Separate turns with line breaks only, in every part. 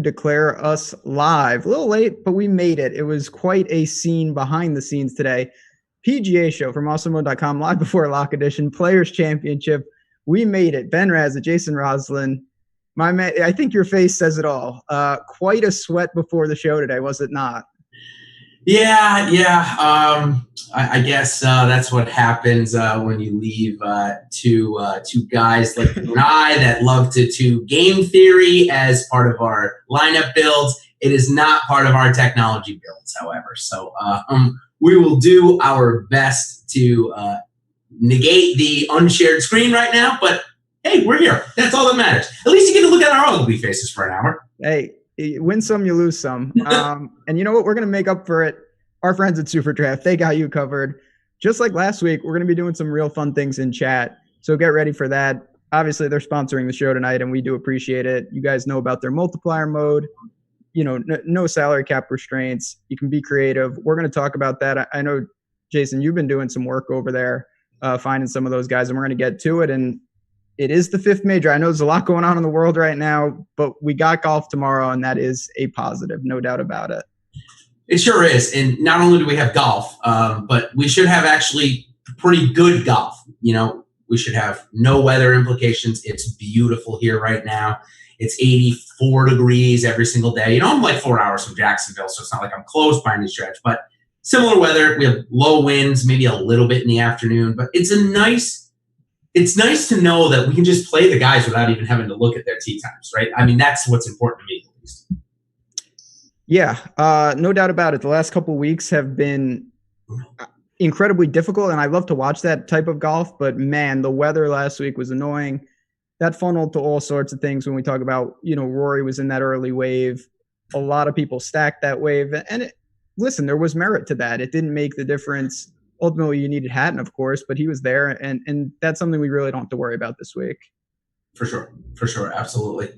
declare us live. A little late, but we made it. It was quite a scene behind the scenes today. PGA show from awesomemode.com, live before lock edition, Players Championship. We made it. Ben Razza, Jason Roslin. My man, I think your face says it all. Quite a sweat before the show today, was it not?
Yeah. I guess that's what happens when you leave two guys like you and I that love to game theory as part of our lineup builds. It is not part of our technology builds, however. So we will do our best to negate the unshared screen right now. But hey, we're here. That's all that matters. At least you get to look at our ugly faces for an hour.
Hey. You win some, you lose some. And you know what? We're going to make up for it. Our friends at SuperDraft, they got you covered. Just like last week, we're going to be doing some real fun things in chat. So get ready for that. Obviously, they're sponsoring the show tonight, and we do appreciate it. You guys know about their multiplier mode. You know, no salary cap restraints. You can be creative. We're going to talk about that. I know, Jason, you've been doing some work over there, finding some of those guys, and we're going to get to it. And it is the fifth major. I know there's a lot going on in the world right now, but we got golf tomorrow, and that is a positive, no doubt about it.
It sure is. And not only do we have golf, but we should have actually pretty good golf. You know, we should have no weather implications. It's beautiful here right now. It's 84 degrees every single day. You know, I'm like 4 hours from Jacksonville, so it's not like I'm close by any stretch. But similar weather. We have low winds, maybe a little bit in the afternoon. But it's nice to know that we can just play the guys without even having to look at their tee times, right? I mean, that's what's important to me, at least.
Yeah, no doubt about it. The last couple of weeks have been incredibly difficult, and I love to watch that type of golf. But, man, the weather last week was annoying. That funneled to all sorts of things when we talk about, you know, Rory was in that early wave. A lot of people stacked that wave. And, listen, there was merit to that. It didn't make the difference. Ultimately, you needed Hatton, of course, but he was there, and that's something we really don't have to worry about this week.
For sure, absolutely.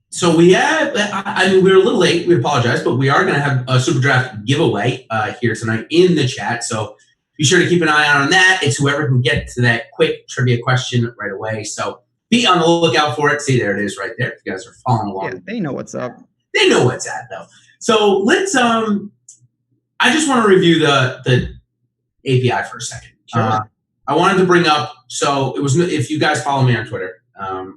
So we have, I mean, we're a little late. We apologize, but we are going to have a SuperDraft giveaway here tonight in the chat. So be sure to keep an eye out on that. It's whoever can get to that quick trivia question right away. So be on the lookout for it. See, there it is right there. If you guys are following along.
Yeah, they know what's up.
They know what's at, though. So let's, I just want to review the API for a second.
Sure.
I wanted to bring up, so it was, if you guys follow me on Twitter,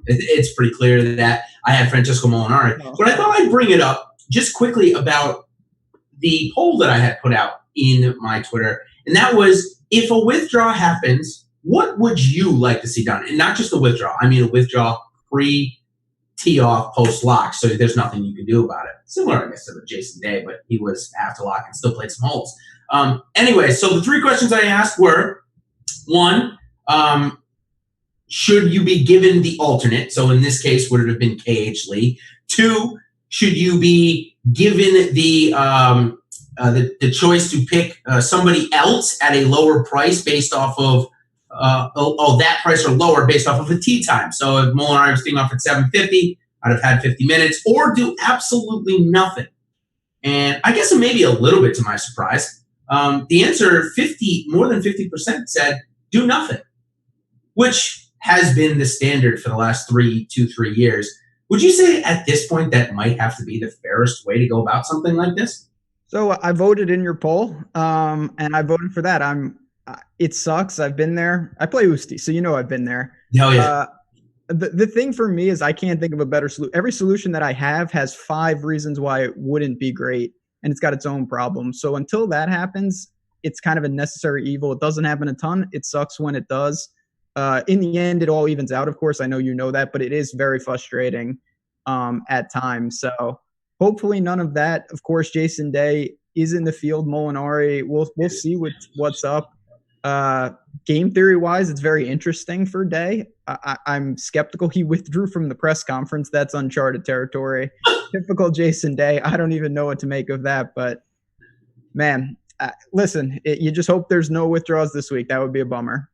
it's pretty clear that I had Francesco Molinari. Oh. But I thought I'd bring it up just quickly about the poll that I had put out in my Twitter. And that was, if a withdrawal happens, what would you like to see done? And not just a withdrawal. I mean a withdrawal pre-tee off, post-lock, so there's nothing you can do about it. Similar, I guess, to the Jason Day, but he was after lock and still played some holes. Anyway, so the three questions I asked were, one, should you be given the alternate? So in this case, would it have been KH Lee? Two, should you be given the choice to pick somebody else at a lower price based off of that price or lower based off of a tee time? So if Molinari was teeing off at 7:50, I'd have had 50 minutes, or do absolutely nothing. And I guess maybe a little bit to my surprise, the answer, more than 50% said do nothing, which has been the standard for the last 3 years. Would you say at this point that might have to be the fairest way to go about something like this?
So I voted in your poll, and I voted for that. It sucks. I've been there. I play Usti, so you know I've been there.
Oh, yeah.
The thing for me is I can't think of a better solution. Every solution that I have has 5 reasons why it wouldn't be great, and it's got its own problems. So until that happens, it's kind of a necessary evil. It doesn't happen a ton. It sucks when it does. In the end, it all evens out, of course. I know you know that, but it is very frustrating at times. So hopefully none of that. Of course, Jason Day is in the field. Molinari, we'll see what's up. Game theory-wise, it's very interesting for Day. I'm skeptical he withdrew from the press conference. That's uncharted territory. Typical Jason Day. I don't even know what to make of that. But, man, listen, you just hope there's no withdrawals this week. That would be a bummer.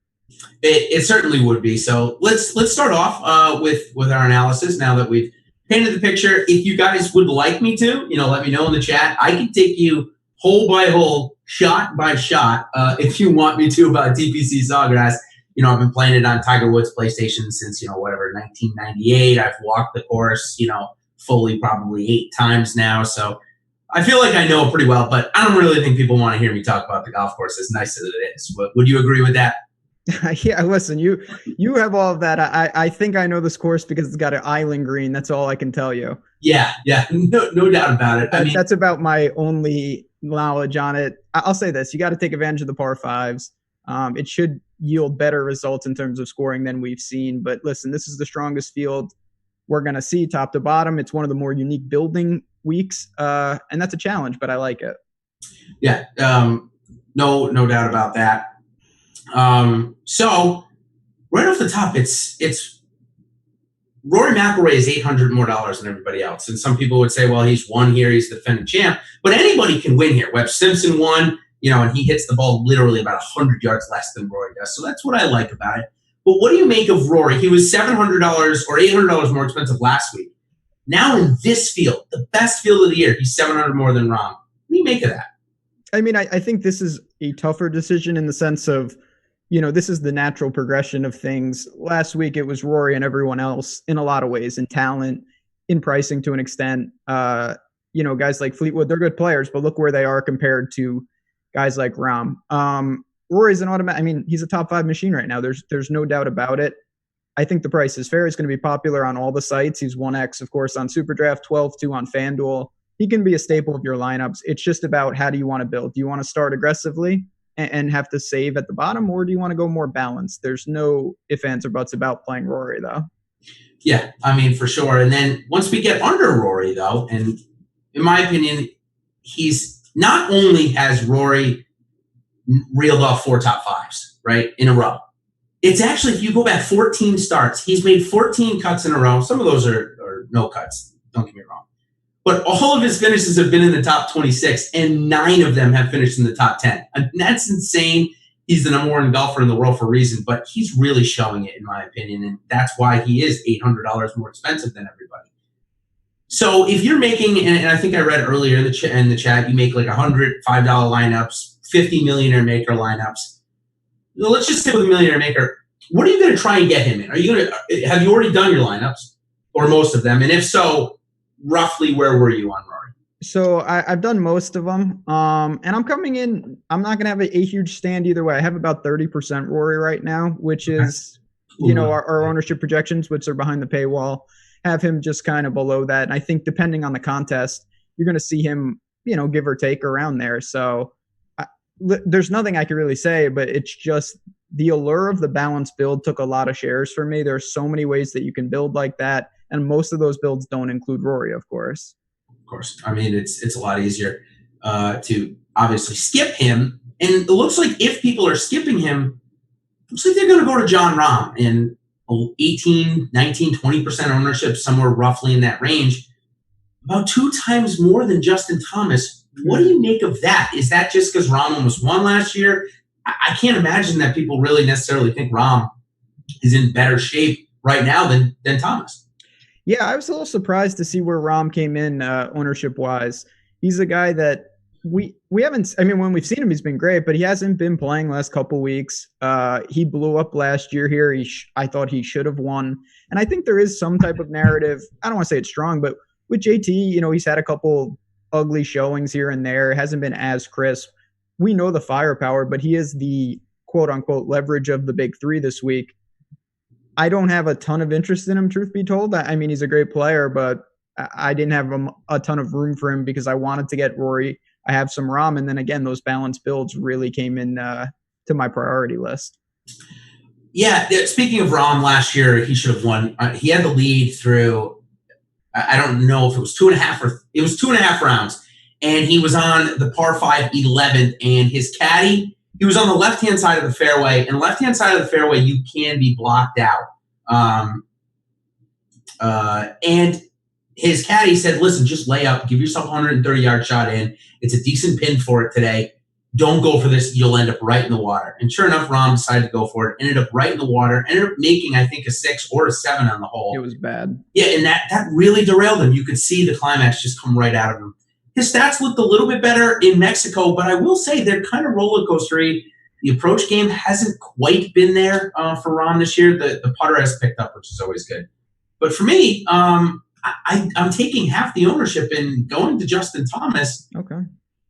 It certainly would be. So let's start off with our analysis now that we've painted the picture. If you guys would like me to, let me know in the chat. I can take you hole by hole, shot by shot, if you want me to, about TPC Sawgrass. I've been playing it on Tiger Woods PlayStation since, 1998. I've walked the course, fully probably 8 times now. So I feel like I know it pretty well, but I don't really think people want to hear me talk about the golf course as nice as it is. Would you agree with that?
Yeah, listen, you have all of that. I think I know this course because it's got an island green. That's all I can tell you.
Yeah, no doubt about it.
That's about my only knowledge on it. I'll say this: you got to take advantage of the par fives. It should yield better results in terms of scoring than we've seen. But listen, this is the strongest field we're going to see top to bottom. It's one of the more unique building weeks, and that's a challenge, but I like it.
Yeah, no doubt about that. So right off the top, it's Rory McIlroy is $800 more than everybody else. And some people would say, well, he's won here. He's the defending champ. But anybody can win here. Webb Simpson won, and he hits the ball literally about 100 yards less than Rory does. So that's what I like about it. But what do you make of Rory? He was $700 or $800 more expensive last week. Now in this field, the best field of the year, he's $700 more than Rahm. What do you make of that?
I mean, I think this is a tougher decision in the sense of, this is the natural progression of things. Last week, it was Rory and everyone else in a lot of ways, in talent, in pricing to an extent. Guys like Fleetwood, they're good players, but look where they are compared to guys like Rahm. Rory's an automatic. I mean, he's a top 5 machine right now. There's no doubt about it. I think the price is fair. It's going to be popular on all the sites. He's 1x, of course, on SuperDraft, 12-2 on FanDuel. He can be a staple of your lineups. It's just about how do you want to build? Do you want to start aggressively and have to save at the bottom, or do you want to go more balanced? There's no ifs, ands, or buts about playing Rory, though.
Yeah, I mean, for sure. And then once we get under Rory, though, and in my opinion, he's not only has Rory reeled off 4 top 5s, right, in a row. It's actually, if you go back 14 starts, he's made 14 cuts in a row. Some of those are no cuts, don't get me wrong. But all of his finishes have been in the top 26, and 9 of them have finished in the top 10. And that's insane. He's the number 1 golfer in the world for a reason, but he's really showing it, in my opinion, and that's why he is $800 more expensive than everybody. So if you're making, and I think I read earlier in the chat, you make like $100 $5 lineups, 50 millionaire maker lineups. Let's just stick with a millionaire maker. What are you going to try and get him in? Have you already done your lineups, or most of them? And if so, roughly where were you on Rory?
So I've done most of them, and I'm coming in. I'm not going to have a huge stand either way. I have about 30% Rory right now, which is, our ownership projections, which are behind the paywall, have him just kind of below that. And I think depending on the contest, you're going to see him, give or take around there. So there's nothing I can really say, but it's just the allure of the balanced build took a lot of shares for me. There's so many ways that you can build like that. And most of those builds don't include Rory, of course.
Of course. I mean, it's a lot easier to obviously skip him. And it looks like if people are skipping him, it looks like they're going to go to Jon Rahm in 18, 19, 20% ownership, somewhere roughly in that range. About 2 times more than Justin Thomas. What do you make of that? Is that just because Rahm almost won last year? I can't imagine that people really necessarily think Rahm is in better shape right now than Thomas.
Yeah, I was a little surprised to see where Rahm came in ownership-wise. He's a guy that we haven't – I mean, when we've seen him, he's been great, but he hasn't been playing last couple weeks. He blew up last year here. I thought he should have won. And I think there is some type of narrative – I don't want to say it's strong, but with JT, he's had a couple ugly showings here and there. It hasn't been as crisp. We know the firepower, but he is the quote-unquote leverage of the big 3 this week. I don't have a ton of interest in him, truth be told. I mean, he's a great player, but I didn't have a ton of room for him because I wanted to get Rory. I have some Rahm, and then again, those balanced builds really came in to my priority list.
Yeah, speaking of Rahm, last year he should have won. He had the lead through, I don't know if it was 2.5 or it was 2.5 rounds, and he was on the par 5 11th, and his caddy. He was on the left-hand side of the fairway, and left-hand side of the fairway, you can be blocked out. And his caddy said, listen, just lay up, give yourself a 130-yard shot in. It's a decent pin for it today. Don't go for this. You'll end up right in the water. And sure enough, Rahm decided to go for it, ended up right in the water, ended up making, I think, a 6 or a 7 on the hole.
It was bad.
Yeah, and that really derailed him. You could see the climax just come right out of him. His stats looked a little bit better in Mexico, but I will say they're kind of roller coastery. The approach game hasn't quite been there for Rahm this year. The putter has picked up, which is always good. But for me, I I'm taking half the ownership and going to Justin Thomas.
Okay.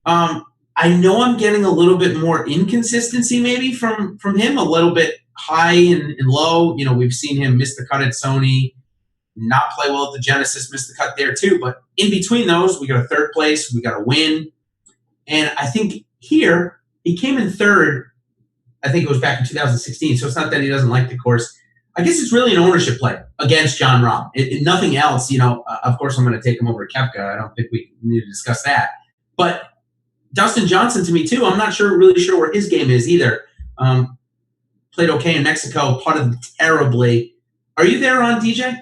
I know I'm getting a little bit more inconsistency maybe from him, a little bit high and low. You know, we've seen him miss the cut at Sony, not play well at the Genesis, miss the cut there too. But in between those, we got a third place, we got a win. And I think here, he came in third, I think it was back in 2016, so it's not that he doesn't like the course. I guess it's really an ownership play against Jon Rahm. Nothing else, you know, of course I'm going to take him over Koepka. I don't think we need to discuss that. But Dustin Johnson to me too, I'm not really sure where his game is either. Played okay in Mexico, putted terribly. Are you there on DJ?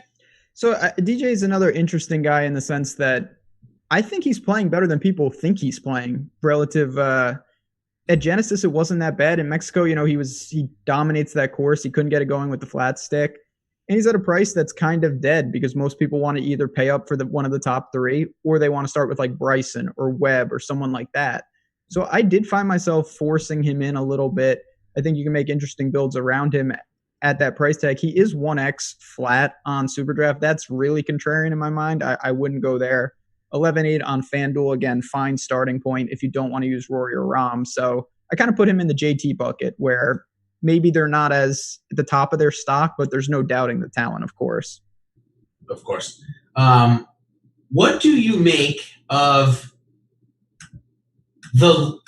So DJ is another interesting guy in the sense that I think he's playing better than people think he's playing relative. At Genesis, it wasn't that bad. In Mexico, you know, he dominates that course. He couldn't get it going with the flat stick. And he's at a price that's kind of dead because most people want to either pay up for one of the top three or they want to start with like Bryson or Webb or someone like that. So I did find myself forcing him in a little bit. I think you can make interesting builds around him at that price tag. He is 1x flat on SuperDraft. That's really contrarian in my mind. I wouldn't go there. 11.8 on FanDuel, again, fine starting point if you don't want to use Rory or Rahm. So I kind of put him in the JT bucket where maybe they're not as at the top of their stock, but there's no doubting the talent, of course.
Of course. What do you make of the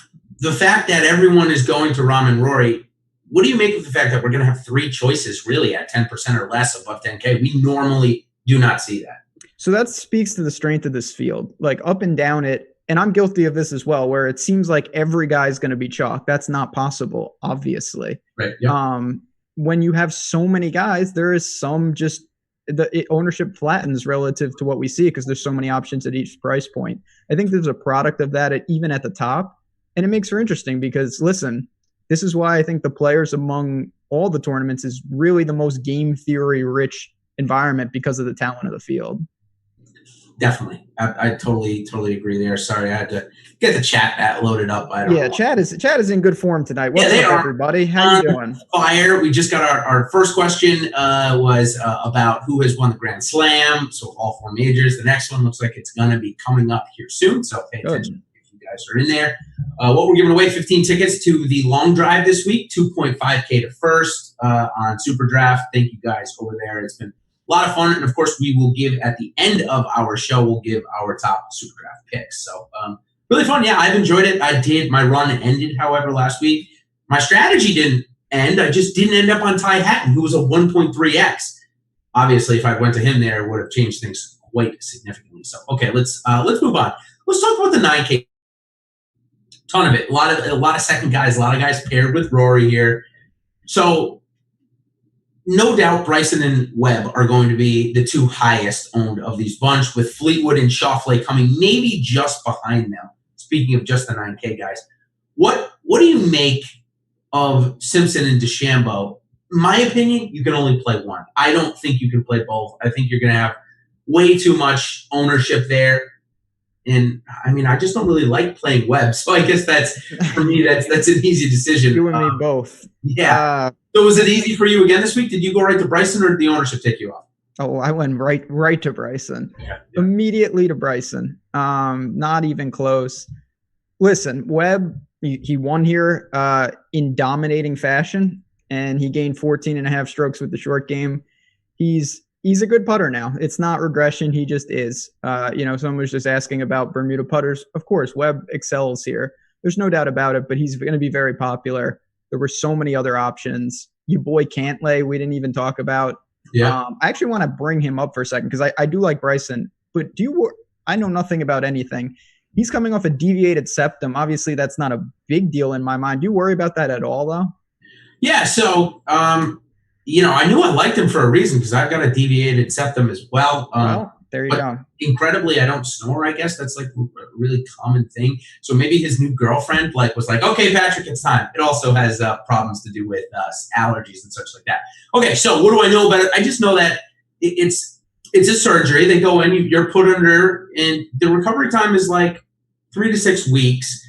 fact that everyone is going to Rahm and Rory? What do you make of the fact that we're going to have three choices really at 10% or less above 10K? We normally do not see that.
So that speaks to the strength of this field, like up and down it. And I'm guilty of this as well, where it seems like every guy's going to be chalk. That's not possible, obviously.
Right. Yep.
When you have so many guys, there is some just ownership flattens relative to what we see because there's so many options at each price point. I think there's a product of that even at the top. And it makes for interesting because, listen, this is why I think the players among all the tournaments is really the most game theory rich environment because of the talent of the field.
Definitely. I totally agree there. Sorry, I had to get the chat loaded up.
Chad is in good form tonight. What's up, everybody? How you doing?
Fire. We just got our first question was about who has won the Grand Slam. So all four majors. The next one looks like it's going to be coming up here soon. So pay attention if you guys are in there. What we're giving away, 15 tickets to the long drive this week, 2.5K to first on SuperDraft. Thank you guys over there. It's been a lot of fun. And, of course, we will give at the end of our show, we'll give our top SuperDraft picks. So really fun. Yeah, I've enjoyed it. I did. My run ended, however, last week. My strategy didn't end. I just didn't end up on Ty Hatton, who was a 1.3x. Obviously, if I went to him there, it would have changed things quite significantly. So, okay, let's move on. Let's talk about the 9K. Ton of it. A lot of second guys, a lot of guys paired with Rory here. So, no doubt Bryson and Webb are going to be the two highest owned of these bunch, with Fleetwood and Schauffele coming maybe just behind them. Speaking of just the 9K guys, what do you make of Simpson and DeChambeau? In my opinion, you can only play one. I don't think you can play both. I think you're going to have way too much ownership there. And I mean, I just don't really like playing Webb. So I guess that's, for me, that's an easy decision.
You and me both.
Yeah. So was it easy for you again this week? Did you go right to Bryson or did the ownership take you off?
Oh, I went right to Bryson. Yeah. Immediately to Bryson. Not even close. Listen, Webb, he won here in dominating fashion, and he gained 14.5 strokes with the short game. He's a good putter now. It's not regression. He just is. Someone was just asking about Bermuda putters. Of course, Webb excels here. There's no doubt about it, but he's going to be very popular. There were so many other options. Your boy Cantlay, we didn't even talk about.
Yeah.
I actually want to bring him up for a second because I do like Bryson, but I know nothing about anything. He's coming off a deviated septum. Obviously, that's not a big deal in my mind. Do you worry about that at all, though?
Yeah, so, I knew I liked him for a reason because I've got a deviated septum as well.
There you go.
Incredibly, I don't snore, I guess. That's like a really common thing. So maybe his new girlfriend was like, okay, Patrick, it's time. It also has problems to do with allergies and such like that. Okay, so what do I know about it? I just know that it's a surgery. They go in, you're put under, and the recovery time is like 3 to 6 weeks.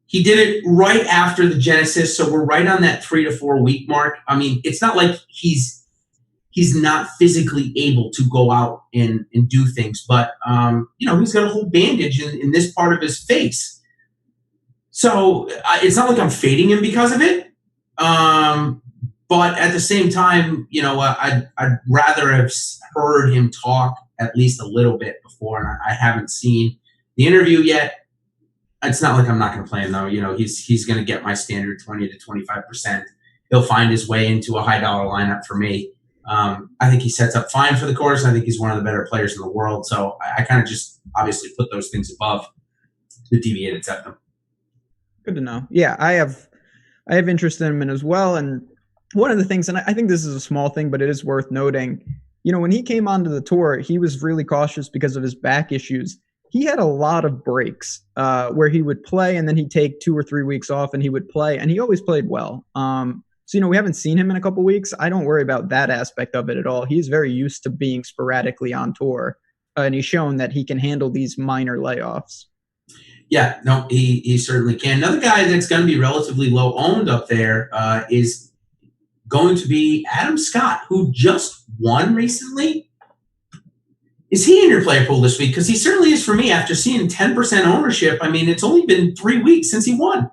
He did it right after the Genesis, so we're right on that 3 to 4 week mark. I mean, it's not like he's he's not physically able to go out and do things. But, he's got a whole bandage in this part of his face. So it's not like I'm fading him because of it. But at the same time, I'd rather have heard him talk at least a little bit before, and I haven't seen the interview yet. It's not like I'm not going to play him, though. He's going to get my standard 20 to 25%. He'll find his way into a high dollar lineup for me. I think he sets up fine for the course. I think he's one of the better players in the world. So I kind of just obviously put those things above the deviated septum.
Good to know. Yeah, I have interest in him as well. And one of the things, and I think this is a small thing, but it is worth noting, when he came onto the tour, he was really cautious because of his back issues. He had a lot of breaks where he would play and then he'd take 2 or 3 weeks off and he would play, and he always played well. So, we haven't seen him in a couple weeks. I don't worry about that aspect of it at all. He's very used to being sporadically on tour, and he's shown that he can handle these minor layoffs.
Yeah, no, he certainly can. Another guy that's going to be relatively low owned up there is going to be Adam Scott, who just won recently. Is he in your player pool this week? Because he certainly is for me after seeing 10% ownership. I mean, it's only been 3 weeks since he won.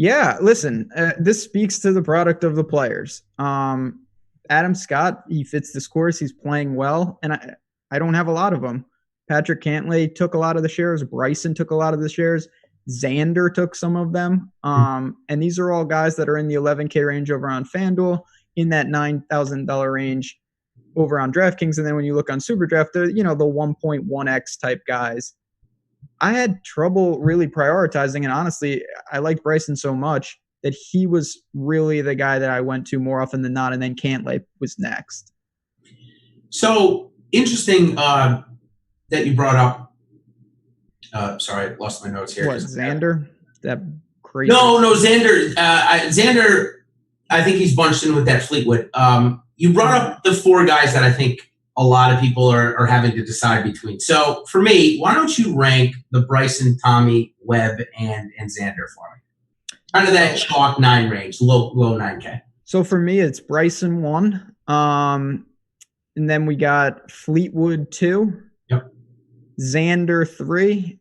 Yeah, listen, this speaks to the product of the players. Adam Scott, he fits this course. He's playing well, and I don't have a lot of them. Patrick Cantlay took a lot of the shares. Bryson took a lot of the shares. Xander took some of them. And these are all guys that are in the $11K range over on FanDuel, in that $9,000 range over on DraftKings. And then when you look on SuperDraft, they're, the 1.1x type guys. I had trouble really prioritizing, and honestly, I liked Bryson so much that he was really the guy that I went to more often than not, and then Cantlay was next.
So interesting that you brought up. Sorry, I lost my notes here.
What, Xander? That crazy?
No, Xander. Xander, I think he's bunched in with that Fleetwood. You brought up the 4 guys that I think a lot of people are having to decide between. So for me, why don't you rank the Bryson, Tommy, Webb, and Xander for me? Kind of that chalk 9 range, low 9K.
So for me, it's Bryson 1. And then we got Fleetwood 2.
Yep.
Xander 3.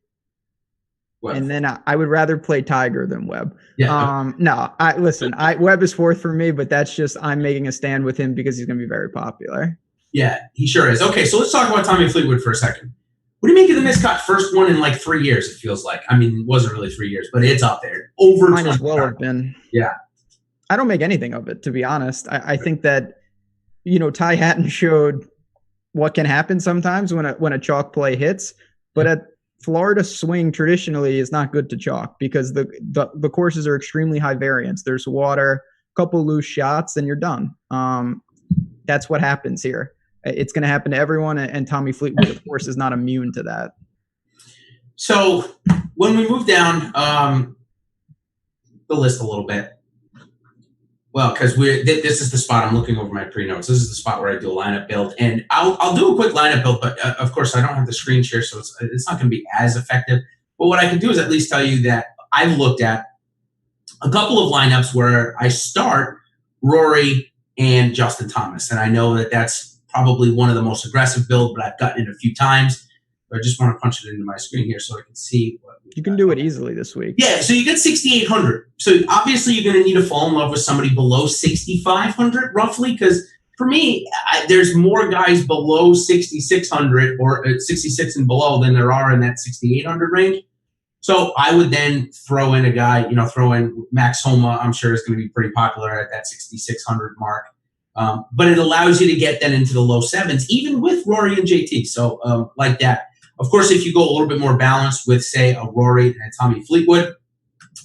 Webb. And then I would rather play Tiger than Webb.
Yeah.
No, Webb is 4th for me, but that's just I'm making a stand with him because he's going to be very popular.
Yeah, he sure is. Okay, so let's talk about Tommy Fleetwood for a second. What do you make of the miscut? First one in like 3 years, it feels like. I mean, it wasn't really 3 years, but it's up there. Over
might as well have been.
Yeah.
I don't make anything of it, to be honest. I think that, Ty Hatton showed what can happen sometimes when a chalk play hits, but at Florida swing traditionally is not good to chalk because the courses are extremely high variance. There's water, a couple loose shots, and you're done. That's what happens here. It's going to happen to everyone, and Tommy Fleetwood, of course, is not immune to that.
So when we move down the list a little bit, well, because this is the spot I'm looking over my pre-notes. This is the spot where I do a lineup build, and I'll do a quick lineup build, but of course I don't have the screen share, so it's not going to be as effective. But what I can do is at least tell you that I've looked at a couple of lineups where I start Rory and Justin Thomas, and I know that that's probably one of the most aggressive builds, but I've gotten it a few times. But I just want to punch it into my screen here so I can see what
you can do it easily this week.
Yeah, so you get 6,800. So obviously you're going to need to fall in love with somebody below 6,500 roughly, because for me, there's more guys below 6,600 or 66 and below than there are in that 6,800 range. So I would then throw in a guy, throw in Max Homa. I'm sure is going to be pretty popular at that 6,600 mark. But it allows you to get then into the low 7s, even with Rory and JT. So like that. Of course, if you go a little bit more balanced with, say, a Rory and a Tommy Fleetwood,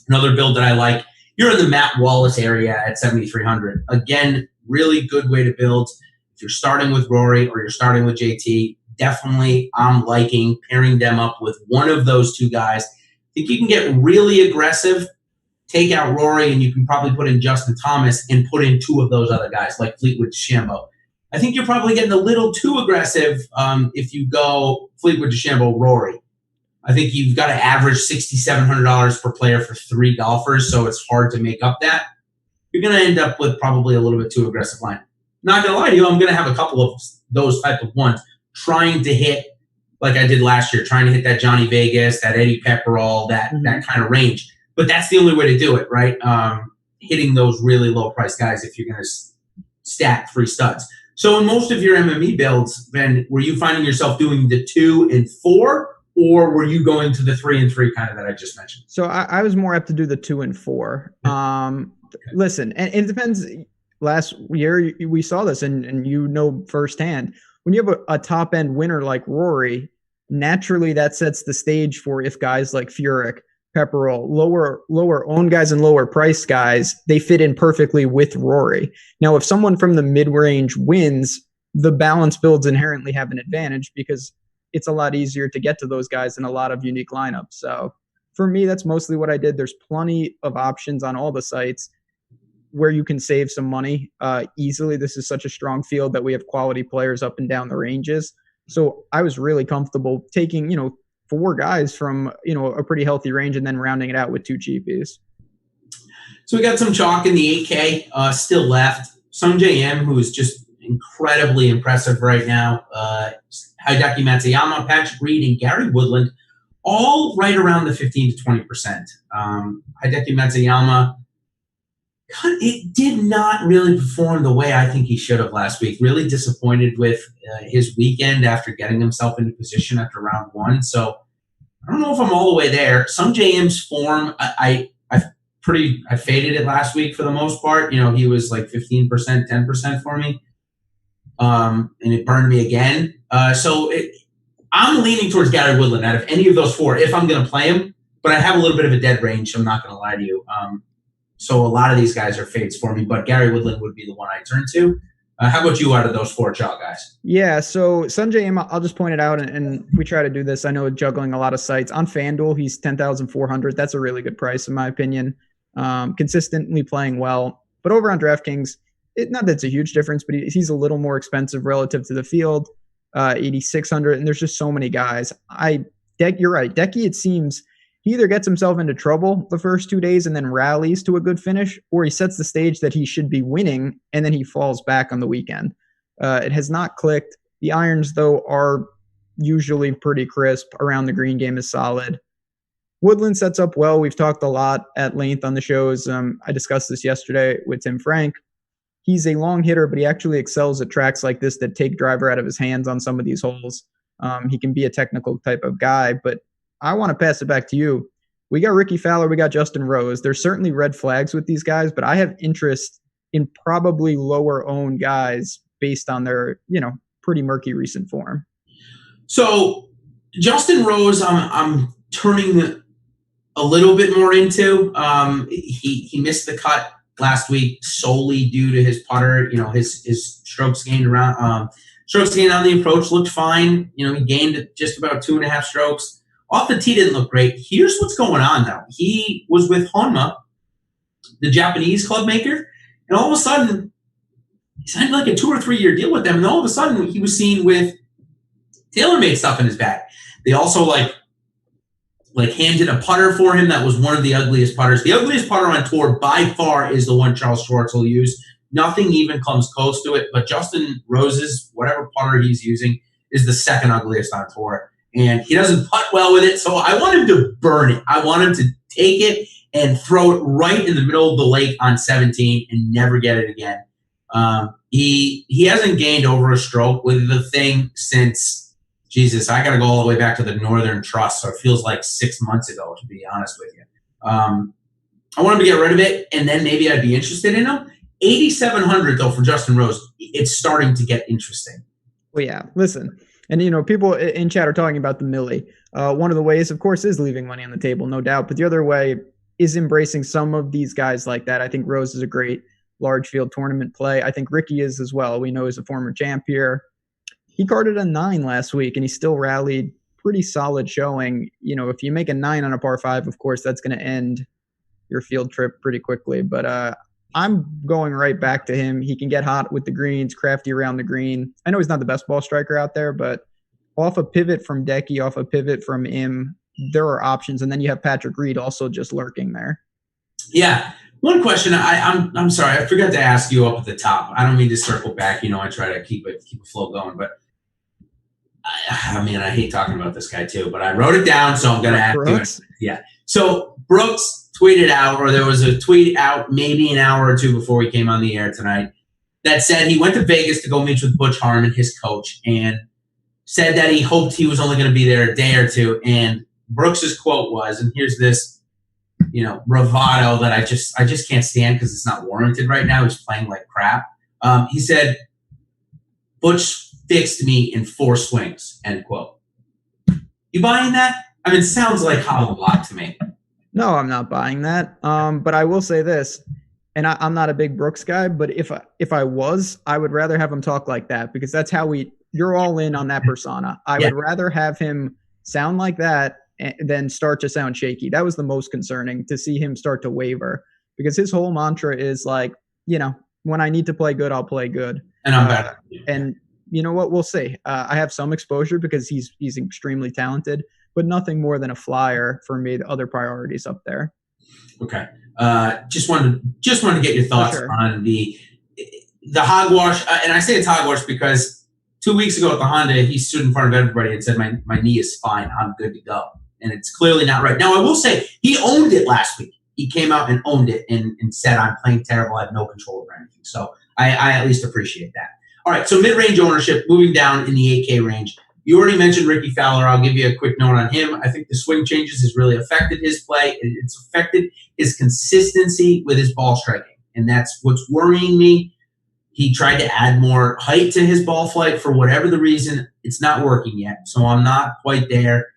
another build that I like, you're in the Matt Wallace area at 7,300. Again, really good way to build. If you're starting with Rory or you're starting with JT, definitely I'm liking pairing them up with one of those 2 guys. I think you can get really aggressive, take out Rory, and you can probably put in Justin Thomas and put in 2 of those other guys like Fleetwood DeChambeau. I think you're probably getting a little too aggressive if you go Fleetwood DeChambeau Rory. I think you've got to average $6,700 per player for 3 golfers, so it's hard to make up that. You're going to end up with probably a little bit too aggressive line. not going to lie to you, I'm going to have a couple of those type of ones trying to hit, like I did last year, trying to hit that Johnny Vegas, that Eddie Pepperell, that kind of range. But that's the only way to do it, right? Hitting those really low-priced guys if you're going to stack 3 studs. So in most of your MME builds, Ben, were you finding yourself doing the 2 and 4, or were you going to the 3 and 3 kind of that I just mentioned?
So I was more apt to do the 2 and 4. Listen, and it depends. Last year we saw this, and you know firsthand, when you have a top-end winner like Rory, naturally that sets the stage for if guys like Furyk, Pepperell, lower owned guys and lower priced guys, they fit in perfectly with Rory. Now, if someone from the mid-range wins, the balance builds inherently have an advantage because it's a lot easier to get to those guys in a lot of unique lineups. So for me, that's mostly what I did. There's plenty of options on all the sites where you can save some money easily. This is such a strong field that we have quality players up and down the ranges. So I was really comfortable taking, 4 guys from, a pretty healthy range and then rounding it out with 2 cheapies.
So we got some chalk in the 8K still left. Sungjae Im, who is just incredibly impressive right now. Hideki Matsuyama, Patrick Reed, and Gary Woodland, all right around the 15 to 20%. Hideki Matsuyama, it did not really perform the way I think he should have last week. Really disappointed with his weekend after getting himself into position after round 1. So I don't know if I'm all the way there. Sungjae Im's form, I faded it last week for the most part. He was like 15%, 10% for me. And it burned me again. I'm leaning towards Gary Woodland out of any of those 4 if I'm going to play him. But I have a little bit of a dead range, so I'm not going to lie to you. So a lot of these guys are fades for me, but Gary Woodland would be the one I turn to. How about you out of those 4 chalk guys?
Yeah, so Sungjae Im, I'll just point it out, and we try to do this. I know juggling a lot of sites. On FanDuel, he's 10,400. That's a really good price, in my opinion. Consistently playing well. But over on DraftKings, not that it's a huge difference, but he's a little more expensive relative to the field, 8,600, and there's just so many guys. You're right. Decky, it seems, he either gets himself into trouble the first 2 days and then rallies to a good finish, or he sets the stage that he should be winning, and then he falls back on the weekend. It has not clicked. The irons, though, are usually pretty crisp. Around the green game is solid. Woodland sets up well. We've talked a lot at length on the shows. I discussed this yesterday with Tim Frank. He's a long hitter, but he actually excels at tracks like this that take driver out of his hands on some of these holes. He can be a technical type of guy, but I want to pass it back to you. We got Ricky Fowler. We got Justin Rose. There's certainly red flags with these guys, but I have interest in probably lower owned guys based on their, pretty murky recent form.
So Justin Rose, I'm turning a little bit more into. He missed the cut last week solely due to his putter. His strokes gained around. Strokes gained on the approach looked fine. He gained just about 2.5 strokes. Off the tee didn't look great. Here's what's going on, though. He was with Honma, the Japanese club maker, and all of a sudden, he signed like a 2 or 3 year deal with them, and all of a sudden, he was seen with TaylorMade stuff in his bag. They also like handed a putter for him that was one of the ugliest putters. The ugliest putter on tour by far is the one Charles Schwartz will use. Nothing even comes close to it, but Justin Rose's, whatever putter he's using, is the second ugliest on tour. And he doesn't putt well with it, so I want him to burn it. I want him to take it and throw it right in the middle of the lake on 17 and never get it again. He hasn't gained over a stroke with the thing since, Jesus, I got to go all the way back to the Northern Trust, so it feels like 6 months ago, to be honest with you. I want him to get rid of it, and then maybe I'd be interested in him. 8,700, though, for Justin Rose. It's starting to get interesting.
Well, yeah, listen. And, people in chat are talking about the Millie. One of the ways, of course, is leaving money on the table, no doubt. But the other way is embracing some of these guys like that. I think Rose is a great large field tournament play. I think Ricky is as well. We know he's a former champ here. He carded a 9 last week, and he still rallied. Pretty solid showing. If you make a 9 on a par 5, of course, that's going to end your field trip pretty quickly. But I'm going right back to him. He can get hot with the greens, crafty around the green. I know he's not the best ball striker out there, but off a pivot from Decky, off a pivot from Im, there are options. And then you have Patrick Reed also just lurking there.
Yeah. One question, I'm sorry, I forgot to ask you up at the top. I don't mean to circle back. I try to keep a flow going, but I mean, I hate talking about this guy too, but I wrote it down, so I'm going to ask
Brooks?
you. Yeah. So Brooks tweeted out, or there was a tweet out maybe an hour or two before we came on the air tonight, that said he went to Vegas to go meet with Butch Harmon, his coach, and said that he hoped he was only going to be there a day or two. And Brooks's quote was, and here's this, bravado that I just can't stand because it's not warranted right now. He's playing like crap. He said, Butch fixed me in 4 swings, end quote. You buying that? I mean, it sounds like hollow block to me.
No, I'm not buying that. But I will say this, and I'm not a big Brooks guy, but if I was, I would rather have him talk like that because that's how you're all in on that persona. I would rather have him sound like that than start to sound shaky. That was the most concerning, to see him start to waver, because his whole mantra is like, when I need to play good, I'll play good.
And I'm better.
And you know what? We'll see. I have some exposure because he's extremely talented, but nothing more than a flyer for me. The other priorities up there.
Okay. Just wanted to get your thoughts on the hogwash. And I say it's hogwash because 2 weeks ago at the Honda, he stood in front of everybody and said, my knee is fine. I'm good to go. And it's clearly not right. Now, I will say he owned it last week. He came out and owned it and said, I'm playing terrible. I have no control over anything. So I at least appreciate that. All right. So mid-range ownership, moving down in the 8K range. You already mentioned Ricky Fowler. I'll give you a quick note on him. I think the swing changes has really affected his play. It's affected his consistency with his ball striking. And that's what's worrying me. He tried to add more height to his ball flight for whatever the reason. It's not working yet. So I'm not quite there.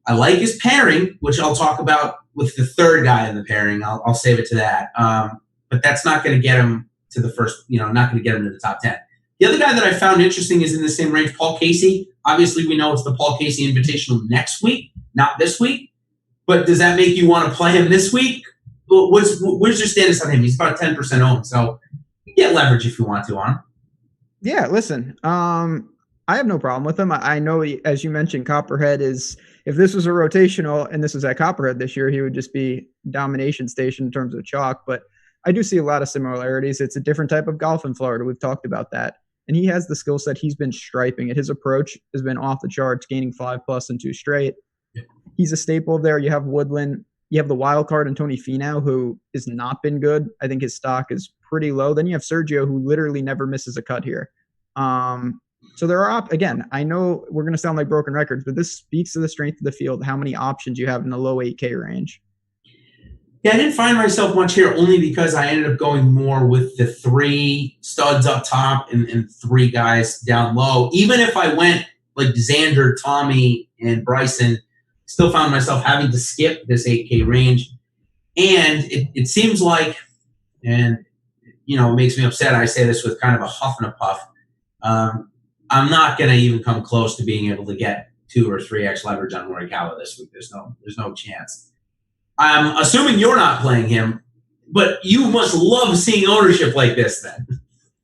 I like his pairing, which I'll talk about with the third guy in the pairing. I'll save it to that. But that's not going to get him to the first, not going to get him to the top 10. The other guy that I found interesting is in the same range, Paul Casey. Obviously, we know it's the Paul Casey Invitational next week, not this week. But does that make you want to play him this week? Where's your status on him? He's about 10% owned, so you get leverage if you want to on him.
Yeah, listen, I have no problem with him. I know, as you mentioned, Copperhead is, if this was a rotational and this was at Copperhead this year, he would just be domination station in terms of chalk. But I do see a lot of similarities. It's a different type of golf in Florida. We've talked about that. And he has the skill set. He's been striping it. His approach has been off the charts, gaining 5+ in 2 straight. Yeah. He's a staple there. You have Woodland. You have the wild card in Tony Finau, who has not been good. I think his stock is pretty low. Then you have Sergio, who literally never misses a cut here. So there are, again, I know we're going to sound like broken records, but this speaks to the strength of the field, how many options you have in the low 8K range.
Yeah, I didn't find myself much here only because I ended up going more with the 3 studs up top and 3 guys down low. Even if I went like Xander, Tommy, and Bryson, still found myself having to skip this 8K range. And it seems like, and it makes me upset, I say this with kind of a huff and a puff, I'm not going to even come close to being able to get 2 or 3x leverage on Morikawa this week. There's no chance. I'm assuming you're not playing him, but you must love seeing ownership like this then.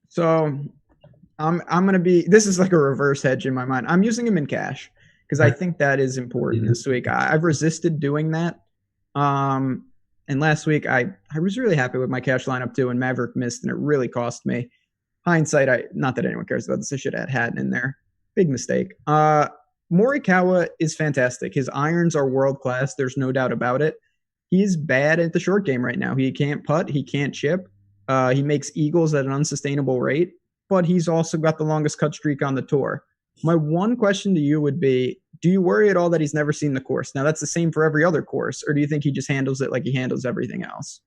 So I'm going to be – this is like a reverse hedge in my mind. I'm using him in cash because I think that is important this week. I've resisted doing that. And last week I was really happy with my cash lineup too, and Maverick missed, and it really cost me. Hindsight, not that anyone cares about this. I should have had Hatton in there. Big mistake. Morikawa is fantastic. His irons are world-class. There's no doubt about it. He's bad at the short game right now. He can't putt. He can't chip. He makes eagles at an unsustainable rate, but he's also got the longest cut streak on the tour. My one question to you would be, do you worry at all that he's never seen the course? Now, that's the same for every other course, or do you think he just handles it like he handles everything else?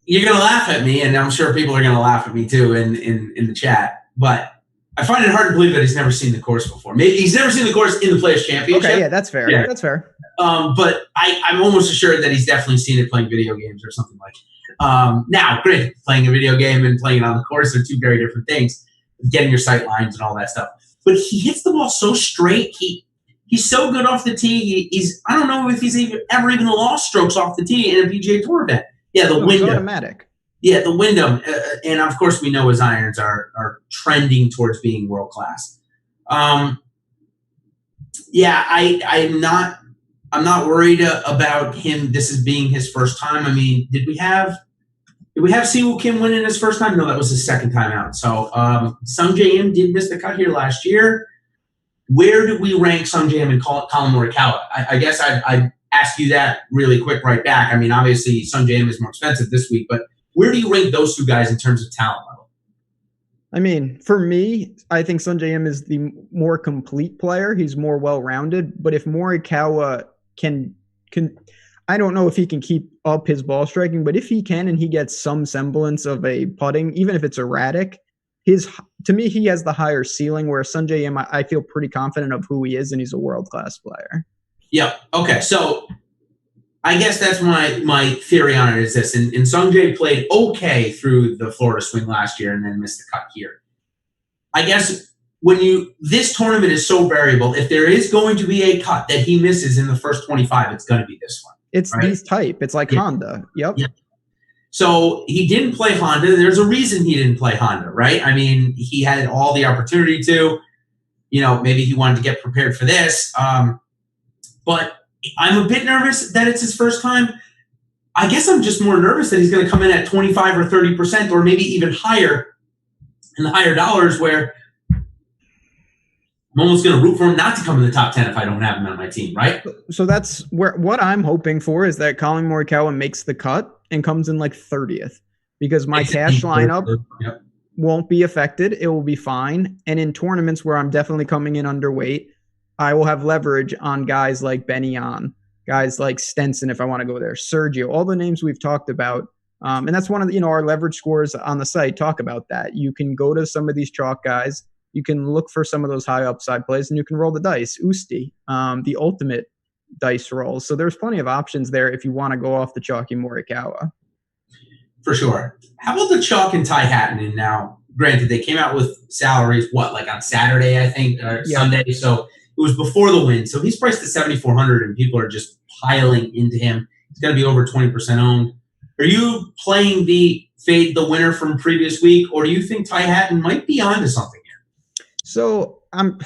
You're going to laugh at me, and I'm sure people are going to laugh at me too in the chat, but I find it hard to believe that he's never seen the course before. Maybe he's never seen the course in the Players' Championship.
Okay, yeah, that's fair. Yeah. That's fair.
But I'm almost assured that he's definitely seen it playing video games or something like that. Now, granted, playing a video game and playing it on the course are 2 very different things, getting your sight lines and all that stuff. But he hits the ball so straight. He's so good off the tee. I don't know if he's ever even lost strokes off the tee in a PGA Tour event. Yeah, the Wyndham.
Automatic.
Yeah, the Wyndham. And, of course, we know his irons are trending towards being world-class. I'm not I'm not worried about him. This is being his first time. I mean, did we have Siwoo Kim winning his first time? No, that was his second time out. So Sung Jae Im did miss the cut here last year. Where do we rank Sung Jae Im and Colin Morikawa? I guess I'd ask you that really quick right back. I mean, obviously Sung Jae Im is more expensive this week, but where do you rank those two guys in terms of talent level?
I mean, for me, I think Sung Jae Im is the more complete player. He's more well-rounded. But if Morikawa can I don't know if he can keep up his ball striking, but if he can and he gets some semblance of a putting, even if it's erratic, to me, he has the higher ceiling, where Sung Jae Im, I feel pretty confident of who he is, and he's a world-class player.
Yep. Okay. So I guess that's my theory on it is this. And Sung Jae played okay through the Florida swing last year and then missed the cut here. I guess this tournament is so variable. If there is going to be a cut that he misses in the first 25, it's going to be this one.
It's
right?
these type. It's like Honda. Yep.
So he didn't play Honda. There's a reason he didn't play Honda, right? I mean, he had all the opportunity to. Maybe he wanted to get prepared for this. But I'm a bit nervous that it's his first time. I guess I'm just more nervous that he's going to come in at 25 or 30% or maybe even higher in the higher dollars, where I'm almost going to root for him not to come in the top 10 if I don't have him on my team, right?
So that's what I'm hoping for, is that Colin Morikawa makes the cut and comes in like 30th, because my cash lineup won't be affected. It will be fine. And in tournaments where I'm definitely coming in underweight, I will have leverage on guys like Benny On, guys like Stenson if I want to go there, Sergio, all the names we've talked about. And that's one of our leverage scores on the site talk about that. You can go to some of these chalk guys. You can look for some of those high upside plays, and you can roll the dice. Usti, the ultimate dice rolls. So there's plenty of options there if you want to go off the chalky Morikawa.
For sure. How about the chalk and Ty Hatton? And now, granted, they came out with salaries, like on Saturday, I think, or Sunday. So it was before the win. So he's priced at 7,400, and people are just piling into him. He's going to be over 20% owned. Are you playing the fade the winner from previous week, or do you think Ty Hatton might be onto something here?
So I'm,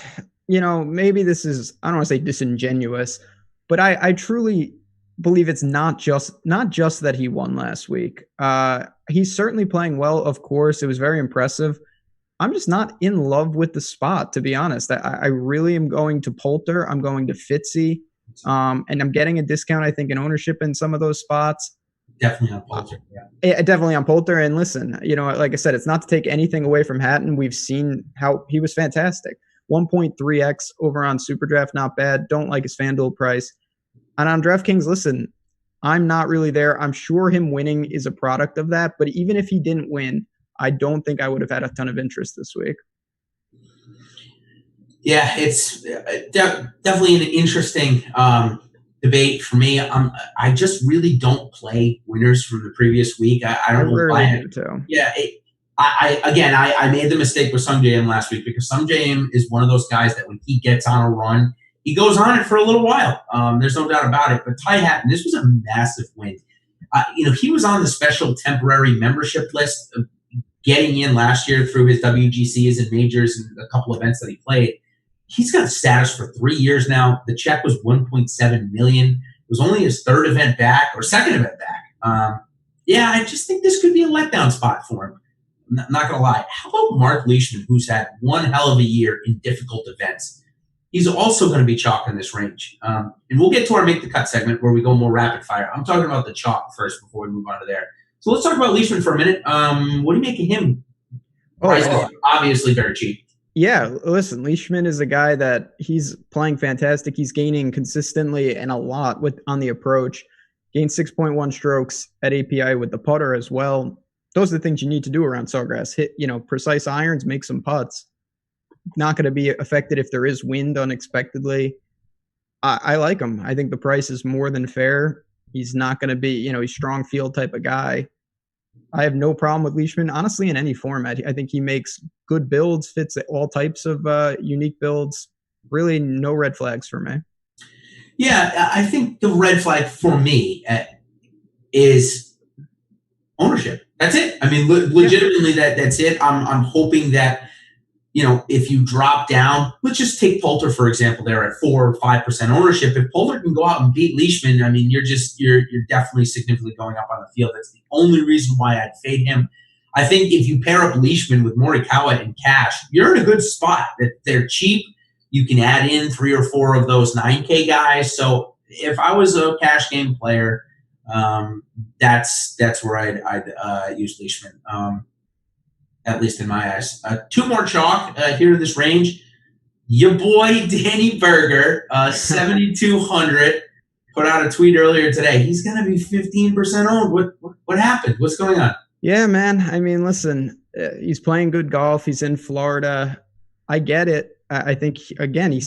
maybe this is, I don't want to say disingenuous, but I truly believe it's not just that he won last week. He's certainly playing well, of course. It was very impressive. I'm just not in love with the spot, to be honest. I really am going to Poulter. I'm going to Fitzy. And I'm getting a discount, I think, in ownership in some of those spots.
Definitely on Poulter. Yeah.
Definitely on Poulter. And listen, like I said, it's not to take anything away from Hatton. We've seen how he was fantastic. 1.3x over on SuperDraft, not bad. Don't like his FanDuel price. And on DraftKings, listen, I'm not really there. I'm sure him winning is a product of that. But even if he didn't win, I don't think I would have had a ton of interest this week.
Yeah, it's definitely an interesting debate for me. I just really don't play winners from the previous week. I don't know why. Yeah, I made the mistake with Sung Jae Im last week, because Sung Jae Im is one of those guys that when he gets on a run, he goes on it for a little while. There's no doubt about it. But Ty Hatton, this was a massive win. He was on the special temporary membership list, getting in last year through his WGCs and majors and a couple events that he played. He's got status for 3 years now. The check was $1.7 million. It was only his third event back, or second event back. I just think this could be a letdown spot for him. I'm not going to lie. How about Mark Leishman, who's had one hell of a year in difficult events? He's also going to be chalk in this range. And we'll get to our Make the Cut segment where we go more rapid fire. I'm talking about the chalk first before we move on to there. So let's talk about Leishman for a minute. What do you make of him? Obviously very cheap.
Yeah, listen, Leishman is a guy that he's playing fantastic. He's gaining consistently and a lot on the approach. Gained 6.1 strokes at API with the putter as well. Those are the things you need to do around Sawgrass. Hit, precise irons, make some putts. Not going to be affected if there is wind unexpectedly. I like him. I think the price is more than fair. He's not going to be, he's strong field type of guy. I have no problem with Leishman, honestly, in any format. I think he makes good builds, fits all types of unique builds. Really no red flags for me.
Yeah, I think the red flag for me is ownership. That's it. I mean, legitimately, that's it. I'm hoping that if you drop down, let's just take Poulter, for example, there at 4 or 5% ownership. If Poulter can go out and beat Leishman, I mean, you're definitely significantly going up on the field. That's the only reason why I'd fade him. I think if you pair up Leishman with Morikawa and Cash, you're in a good spot. They're cheap. You can add in 3 or 4 of those 9K guys. So if I was a cash game player, that's where I'd use Leishman. At least in my eyes. 2 more chalk here in this range. Your boy Danny Berger, 7,200, put out a tweet earlier today. He's going to be 15% owned. What happened? What's going on?
Yeah, man. I mean, listen, he's playing good golf. He's in Florida. I get it. I think, again,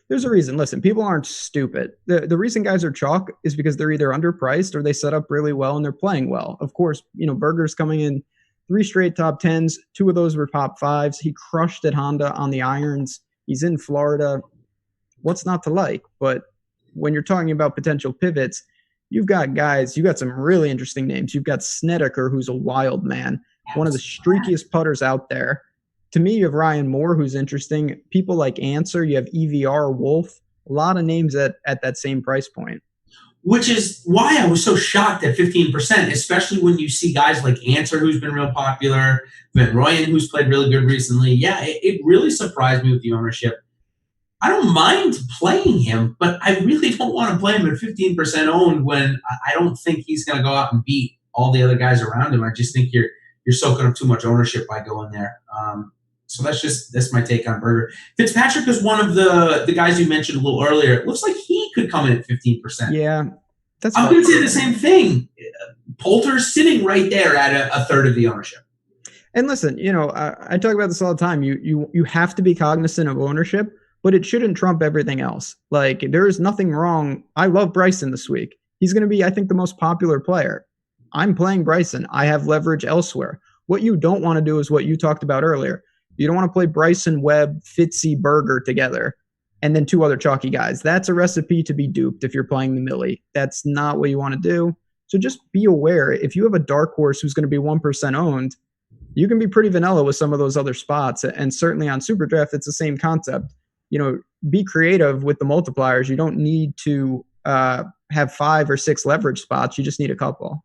there's a reason. Listen, people aren't stupid. The reason guys are chalk is because they're either underpriced or they set up really well and they're playing well. Of course, Berger's coming in 3 straight top 10s. 2 of those were top 5s. He crushed at Honda on the irons. He's in Florida. What's not to like? But when you're talking about potential pivots, you've got some really interesting names. You've got Snedeker, who's a wild man, one of the streakiest putters out there. To me, you have Ryan Moore, who's interesting. People like Answer. You have EVR, Wolf. A lot of names at that same price point.
Which is why I was so shocked at 15%, especially when you see guys like Answer, who's been real popular, Van Rooyen, who's played really good recently. Yeah, it really surprised me with the ownership. I don't mind playing him, but I really don't want to play him at 15% owned when I don't think he's going to go out and beat all the other guys around him. I just think you're soaking up too much ownership by going there. So that's my take on Berger. Fitzpatrick is one of the guys you mentioned a little earlier. It looks like he could come in at 15%.
Yeah.
I'm going to say the same thing. Poulter's sitting right there at a third of the ownership.
And listen, I talk about this all the time. You have to be cognizant of ownership, but it shouldn't trump everything else. Like, there is nothing wrong. I love Bryson this week. He's going to be, I think, the most popular player. I'm playing Bryson. I have leverage elsewhere. What you don't want to do is what you talked about earlier. You don't want to play Bryson, Webb, Fitzy, Berger together, and then 2 other chalky guys. That's a recipe to be duped if you're playing the Millie. That's not what you want to do. So just be aware. If you have a dark horse who's going to be 1% owned, you can be pretty vanilla with some of those other spots. And certainly on SuperDraft, it's the same concept. Be creative with the multipliers. You don't need to have 5 or 6 leverage spots. You just need a couple.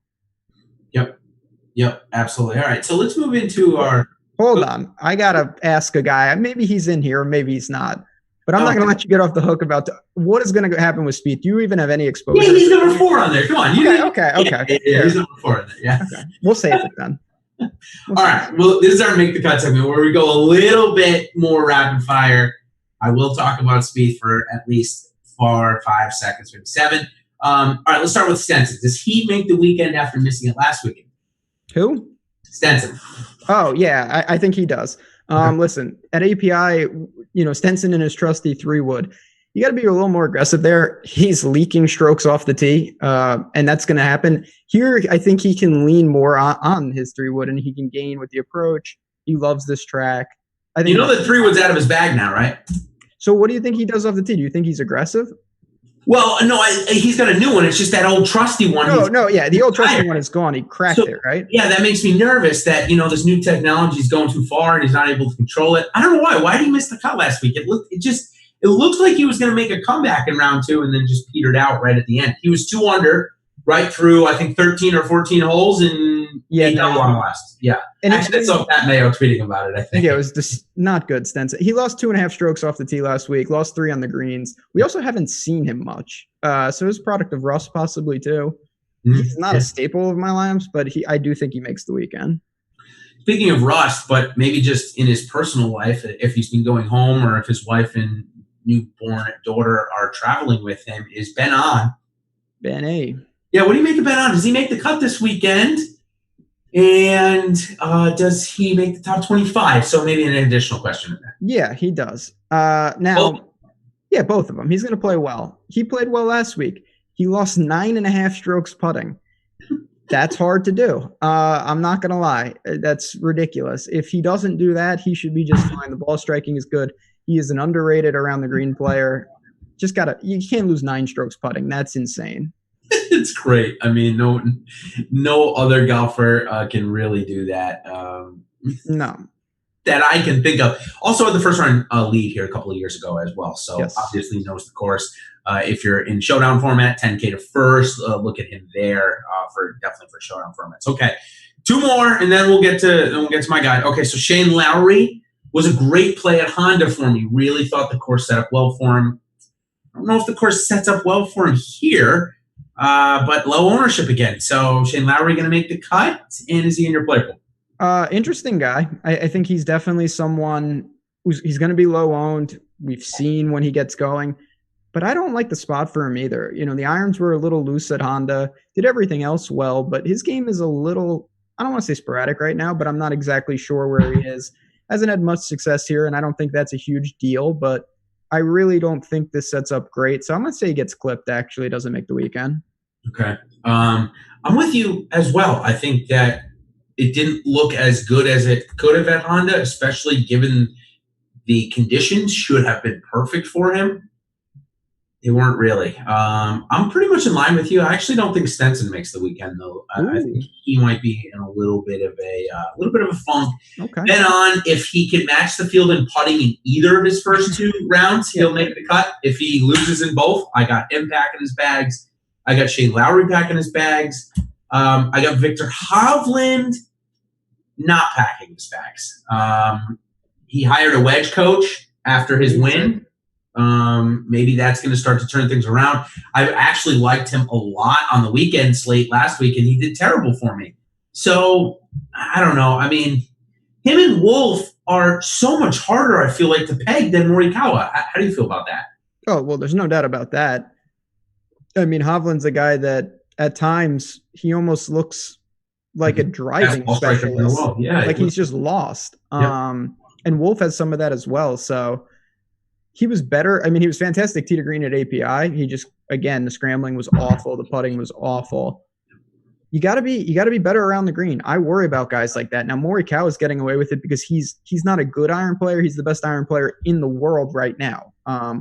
Yep, absolutely. All right, so let's move into our...
Hold on. I got to ask a guy. Maybe he's in here or maybe he's not. But I'm not going to let you get off the hook about what is going to happen with Spieth. Do you even have any exposure?
Yeah, he's number 4 on there. Come on.
Okay.
Yeah, he's number 4 on there. Yeah.
Okay. We'll save it then.
All right. Well, this is our Make the Cut segment where we go a little bit more rapid fire. I will talk about Spieth for at least 4 or 5 seconds, maybe 7. All right, let's start with Stenson. Does he make the weekend after missing it last weekend?
Who?
Stenson.
Oh, yeah, I think he does. Listen, at API, Stenson in his trusty 3-wood, you got to be a little more aggressive there. He's leaking strokes off the tee, and that's going to happen. Here, I think he can lean more on his 3-wood, and he can gain with the approach. He loves this track. I think
that 3-wood's out of his bag now, right?
So what do you think he does off the tee? Do you think he's aggressive?
Well, no, he's got a new one. It's just that old trusty one.
Yeah, the old trusty one is gone. He cracked it, right?
Yeah, that makes me nervous that, this new technology is going too far and he's not able to control it. I don't know why. Why did he miss the cut last week? It looked like he was going to make a comeback in round 2 and then just petered out right at the end. He was 2 under right through, I think, 13 or 14 holes and he double on the last. Yeah. And actually, that's Pat Mayo tweeting about it, I think.
Yeah, it was just not good, Stenson. He lost 2.5 strokes off the tee last week, lost 3 on the greens. We also haven't seen him much. So it's a product of rust possibly too. Mm-hmm. He's not a staple of my lineups, but I do think he makes the weekend.
Speaking of rust, but maybe just in his personal life, if he's been going home or if his wife and newborn daughter are traveling with him, is Ben On.
Ben A.
Yeah, what do you make of Ben On? Does he make the cut this weekend? And does he make the top 25? So maybe an additional question in there.
Yeah, he does. Yeah, both of them. He's going to play well. He played well last week. He lost 9.5 strokes putting. That's hard to do. I'm not going to lie. That's ridiculous. If he doesn't do that, he should be just fine. The ball striking is good. He is an underrated around the green player. You can't lose 9 strokes putting. That's insane.
It's great. I mean, no other golfer can really do that.
No.
that I can think of. Also had the first round lead here a couple of years ago as well. So
Yes.
obviously knows the course. If you're in showdown format, 10K to first. Look at him there definitely for showdown formats. Okay, 2 more, and then we'll get to my guy. Okay, so Shane Lowry was a great play at Honda for me. Really thought the course set up well for him. I don't know if the course sets up well for him here, but low ownership again. So Shane Lowry going to make the cut, and is he in your play pool?
Interesting guy. I think he's definitely someone he's going to be low owned. We've seen when he gets going. But I don't like the spot for him either. The irons were a little loose at Honda, did everything else well, but his game is a little, I don't want to say sporadic right now, but I'm not exactly sure where he is. Hasn't had much success here, and I don't think that's a huge deal, but I really don't think this sets up great. So I'm going to say he gets clipped, actually, doesn't make the weekend.
Okay. I'm with you as well. I think that it didn't look as good as it could have at Honda, especially given the conditions should have been perfect for him. They weren't really. I'm pretty much in line with you. I actually don't think Stenson makes the weekend, though. I think he might be in a little bit of a funk.
Okay.
Then on, if he can match the field in putting in either of his first 2 rounds, he'll make the cut. If he loses in both, I got him packing his bags. I got Shane Lowry packing his bags. I got Victor Hovland not packing his bags. He hired a wedge coach after his win. Maybe that's going to start to turn things around. I actually liked him a lot on the weekend slate last week, and he did terrible for me. So, I don't know. I mean, him and Wolf are so much harder, I feel like, to peg than Morikawa. How do you feel about that?
Oh, well, there's no doubt about that. I mean, Hovland's a guy that at times he almost looks like a driving specialist.
Yeah,
like he's just lost.
Yeah.
And Wolf has some of that as well. So he was better. I mean, he was fantastic tee to green at API. He just, again, the scrambling was awful. The putting was awful. You got to be better around the green. I worry about guys like that. Now, Morikawa is getting away with it because he's not a good iron player. He's the best iron player in the world right now.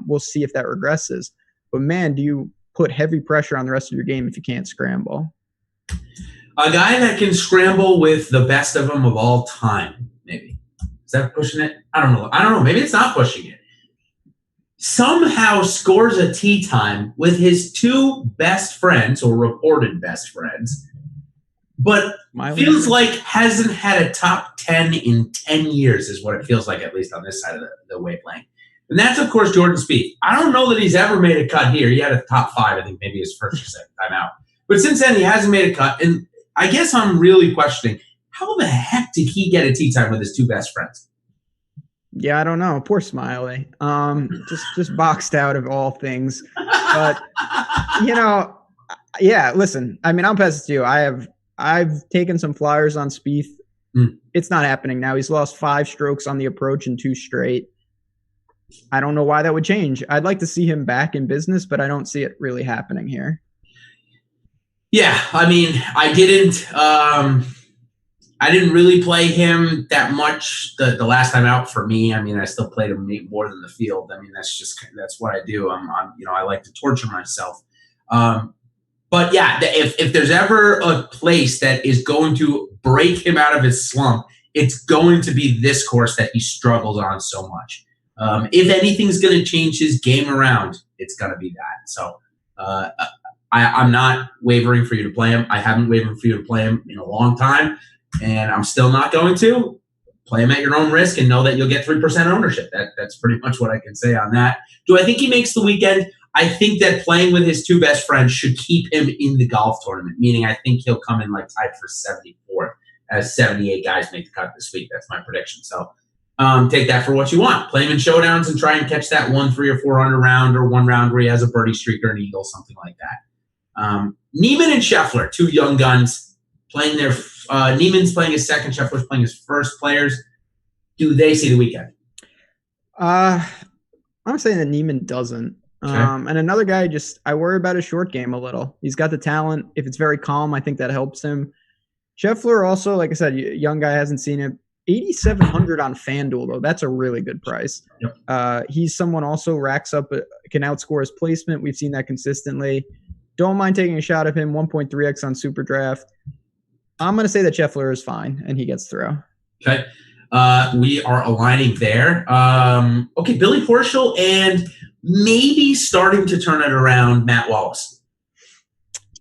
We'll see if that regresses. But man, do you put heavy pressure on the rest of your game if you can't scramble?
A guy that can scramble with the best of them of all time, maybe. Is that pushing it? I don't know. Maybe it's not pushing it. Somehow scores a tee time with his 2 best friends, or reported best friends, but feels like hasn't had a top 10 in 10 years is what it feels like, at least on this side of the wavelength. And that's, of course, Jordan Spieth. I don't know that he's ever made a cut here. He had a top 5, I think maybe his first or second time out. But since then, he hasn't made a cut. And I guess I'm really questioning, how the heck did he get a tee time with his 2 best friends?
Yeah, I don't know. Poor Smiley. Just boxed out of all things. But yeah. Listen, I mean, I'll pass it to you. I've taken some flyers on Spieth. It's not happening now. He's lost 5 strokes on the approach in 2 straight. I don't know why that would change. I'd like to see him back in business, but I don't see it really happening here.
Yeah, I mean, I didn't really play him that much the last time out for me. I mean, I still played him more than the field. I mean, that's what I do. I like to torture myself. But yeah, if there's ever a place that is going to break him out of his slump, it's going to be this course that he struggles on so much. If anything's going to change his game around, it's going to be that. So I'm not wavering for you to play him. I haven't wavered for you to play him in a long time. And I'm still not going to. Play him at your own risk and know that you'll get 3% ownership. That's pretty much what I can say on that. Do I think he makes the weekend? I think that playing with his 2 best friends should keep him in the golf tournament, meaning I think he'll come in like tied for 74th as 78 guys make the cut this week. That's my prediction. So take that for what you want. Play him in showdowns and try and catch that 1, 3, or 4 under round, or 1 round where he has a birdie streak or an eagle, something like that. Neiman and Scheffler, 2 young guns, playing their Neiman's playing his second, Scheffler's playing his first players. Do they see the weekend?
I'm saying that Neiman doesn't.
Okay.
And another guy, I worry about his short game a little. He's got the talent. If it's very calm, I think that helps him. Scheffler also, like I said, young guy, hasn't seen it. 8,700 on FanDuel, though. That's a really good price.
Yep.
He's someone also racks up, can outscore his placement. We've seen that consistently. Don't mind taking a shot of him, 1.3x on SuperDraft. I'm going to say that Scheffler is fine, and he gets through.
Okay. We are aligning there. Okay, Billy Horschel and maybe starting to turn it around, Matt Wallace.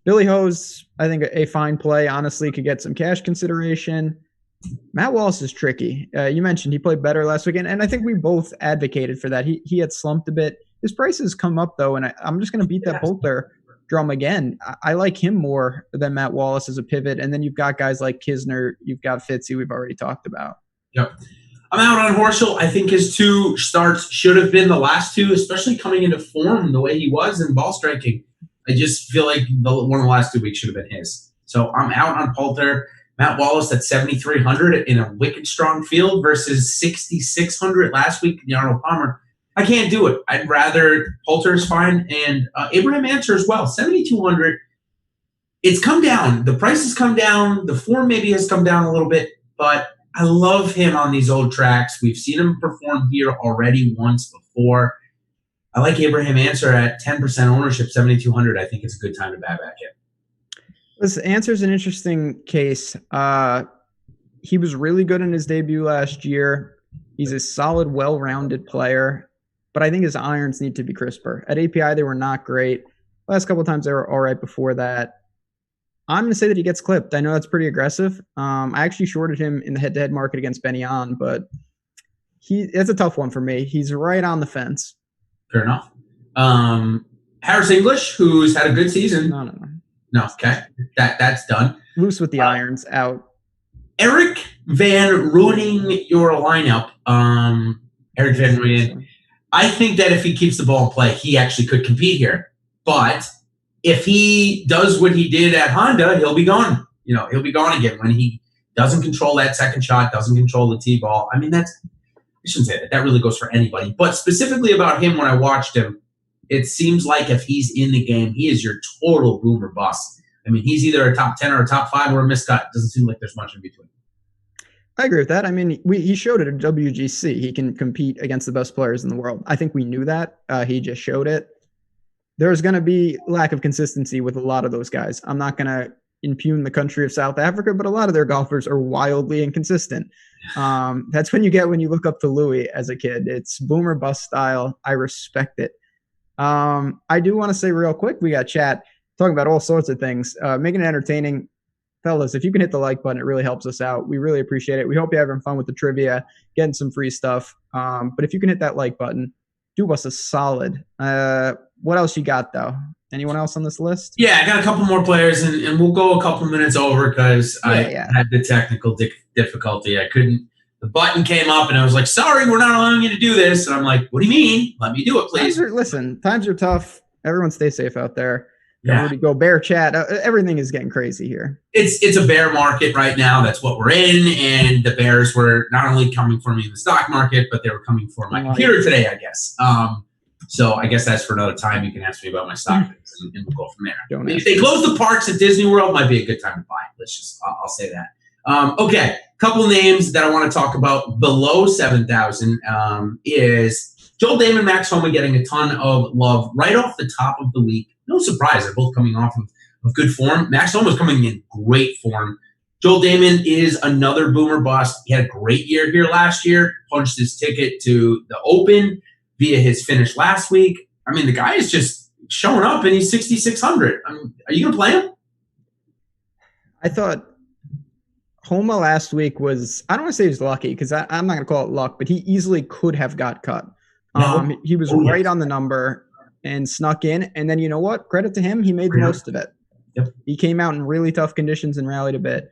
Billy Ho's, I think, a fine play. Honestly, could get some cash consideration. Matt Wallace is tricky. You mentioned he played better last weekend, and I think we both advocated for that. He had slumped a bit. His price has come up, though, and I'm just going to beat that Poulter drum again. I like him more than Matt Wallace as a pivot, and then you've got guys like Kisner. You've got Fitzy we've already talked about.
Yep. I'm out on Horschel. I think his 2 starts should have been the last 2, especially coming into form the way he was in ball striking. I just feel like one of the last 2 weeks should have been his. So I'm out on Poulter. Matt Wallace at 7,300 in a wicked strong field versus 6,600 last week in Arnold Palmer. I can't do it. I'd rather Poulter is fine and Abraham Answer as well. 7,200. It's come down. The price has come down. The form maybe has come down a little bit, but I love him on these old tracks. We've seen him perform here already once before. I like Abraham Answer at 10% ownership, 7,200. I think it's a good time to buy back in.
This Answer's an interesting case. He was really good in his debut last year. He's a solid, well-rounded player, but I think his irons need to be crisper. At API, they were not great. Last couple of times, they were all right before that. I'm going to say that he gets clipped. I know that's pretty aggressive. I actually shorted him in the head-to-head market against Benny On, but it's a tough one for me. He's right on the fence.
Fair enough. Harris English, who's had a good season. No, okay. That's done.
Loose with the irons, out.
Eric Van ruining your lineup. Eric Van Ruinen. I think that if he keeps the ball in play, he actually could compete here. But if he does what he did at Honda, he'll be gone. He'll be gone again when he doesn't control that second shot, doesn't control the tee ball. I mean, I shouldn't say that. That really goes for anybody. But specifically about him, when I watched him, it seems like if he's in the game, he is your total boomer bust. I mean, he's either a top 10 or a top 5 or a miscut. It doesn't seem like there's much in between.
I agree with that. I mean, he showed it at WGC. He can compete against the best players in the world. I think we knew that. He just showed it. There's going to be lack of consistency with a lot of those guys. I'm not going to impugn the country of South Africa, but a lot of their golfers are wildly inconsistent. That's when you look up to Louis as a kid. It's boomer bust style. I respect it. I do want to say real quick, we got chat talking about all sorts of things, making it entertaining. Fellas, if you can hit the like button, it really helps us out. We really appreciate it. We hope you're having fun with the trivia, getting some free stuff. But if you can hit that like button, do us a solid. What else you got, though? Anyone else on this list?
Yeah, I got a couple more players, and we'll go a couple minutes over because I had the technical difficulty. I couldn't. The button came up, and I was like, sorry, we're not allowing you to do this. And I'm like, what do you mean? Let me do it, please.
Times are tough. Everyone stay safe out there. Rudy Gobert chat. Everything is getting crazy here. It's
a bear market right now. That's what we're in. And the bears were not only coming for me in the stock market, but they were coming for my computer today, I guess. So I guess that's for another time. You can ask me about my stock picks, and we'll go from there. If they close the parks at Disney World, might be a good time to buy. I'll say that. Okay, couple names that I want to talk about below 7,000 is Joel Damon, Max Homa getting a ton of love right off the top of the week. No surprise, they're both coming off of good form. Max Homa's coming in great form. Joel Damon is another boomer bust. He had a great year here last year, punched his ticket to the Open via his finish last week. I mean, the guy is just showing up, and he's 6,600. Are you going to play him?
I thought Homa last week was, I don't want to say he was lucky because I'm not going to call it luck, but he easily could have got cut. He was right on the number and snuck in. And then you know what? Credit to him. He made the most of it. Yep. He came out in really tough conditions and rallied a bit.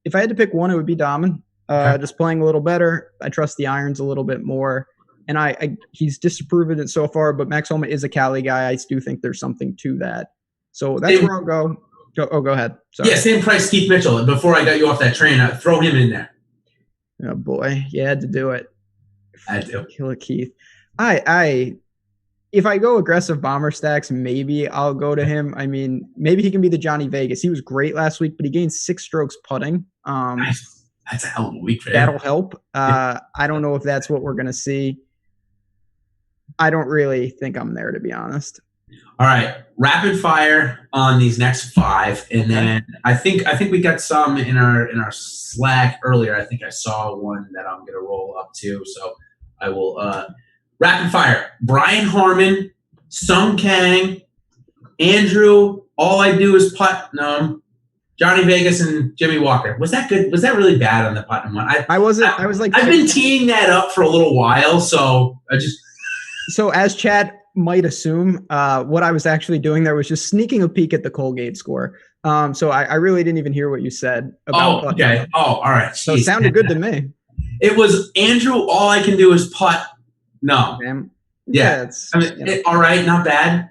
If I had to pick one, it would be Dahmen. Just playing a little better. I trust the irons a little bit more. And he's disproven it so far, but Max Homa is a Cali guy. I do think there's something to that. So that's where I'll go. Go ahead. Sorry.
Yeah, same price Keith Mitchell. Before I got you off that train, throw him in there.
Oh, boy. You had to do it.
I had to.
Kill it, Keith. If I go aggressive bomber stacks, maybe I'll go to him. I mean, maybe he can be the Johnny Vegas. He was great last week, but he gained 6 strokes putting.
Nice. That's a hell of a week for him.
That'll help. I don't know if that's what we're going to see. I don't really think I'm there, to be honest.
All right, rapid fire on these next 5, and then I think we got some in our Slack earlier. I think I saw one that I'm gonna roll up to, so I will rapid fire. Brian Harmon, Sung Kang, Andrew. All I do is Putnam, Johnny Vegas, and Jimmy Walker. Was that good? Was that really bad on the Putnam one?
I was like,
I've been teeing that up for a little while, so I just.
So as Chad might assume, what I was actually doing there was just sneaking a peek at the Colgate score. So I really didn't even hear what you said about.
Oh, okay. Oh, all right. Jeez.
So it sounded good to me.
It was Andrew. All I can do is putt. No.
Damn.
Yeah. All right. Not bad.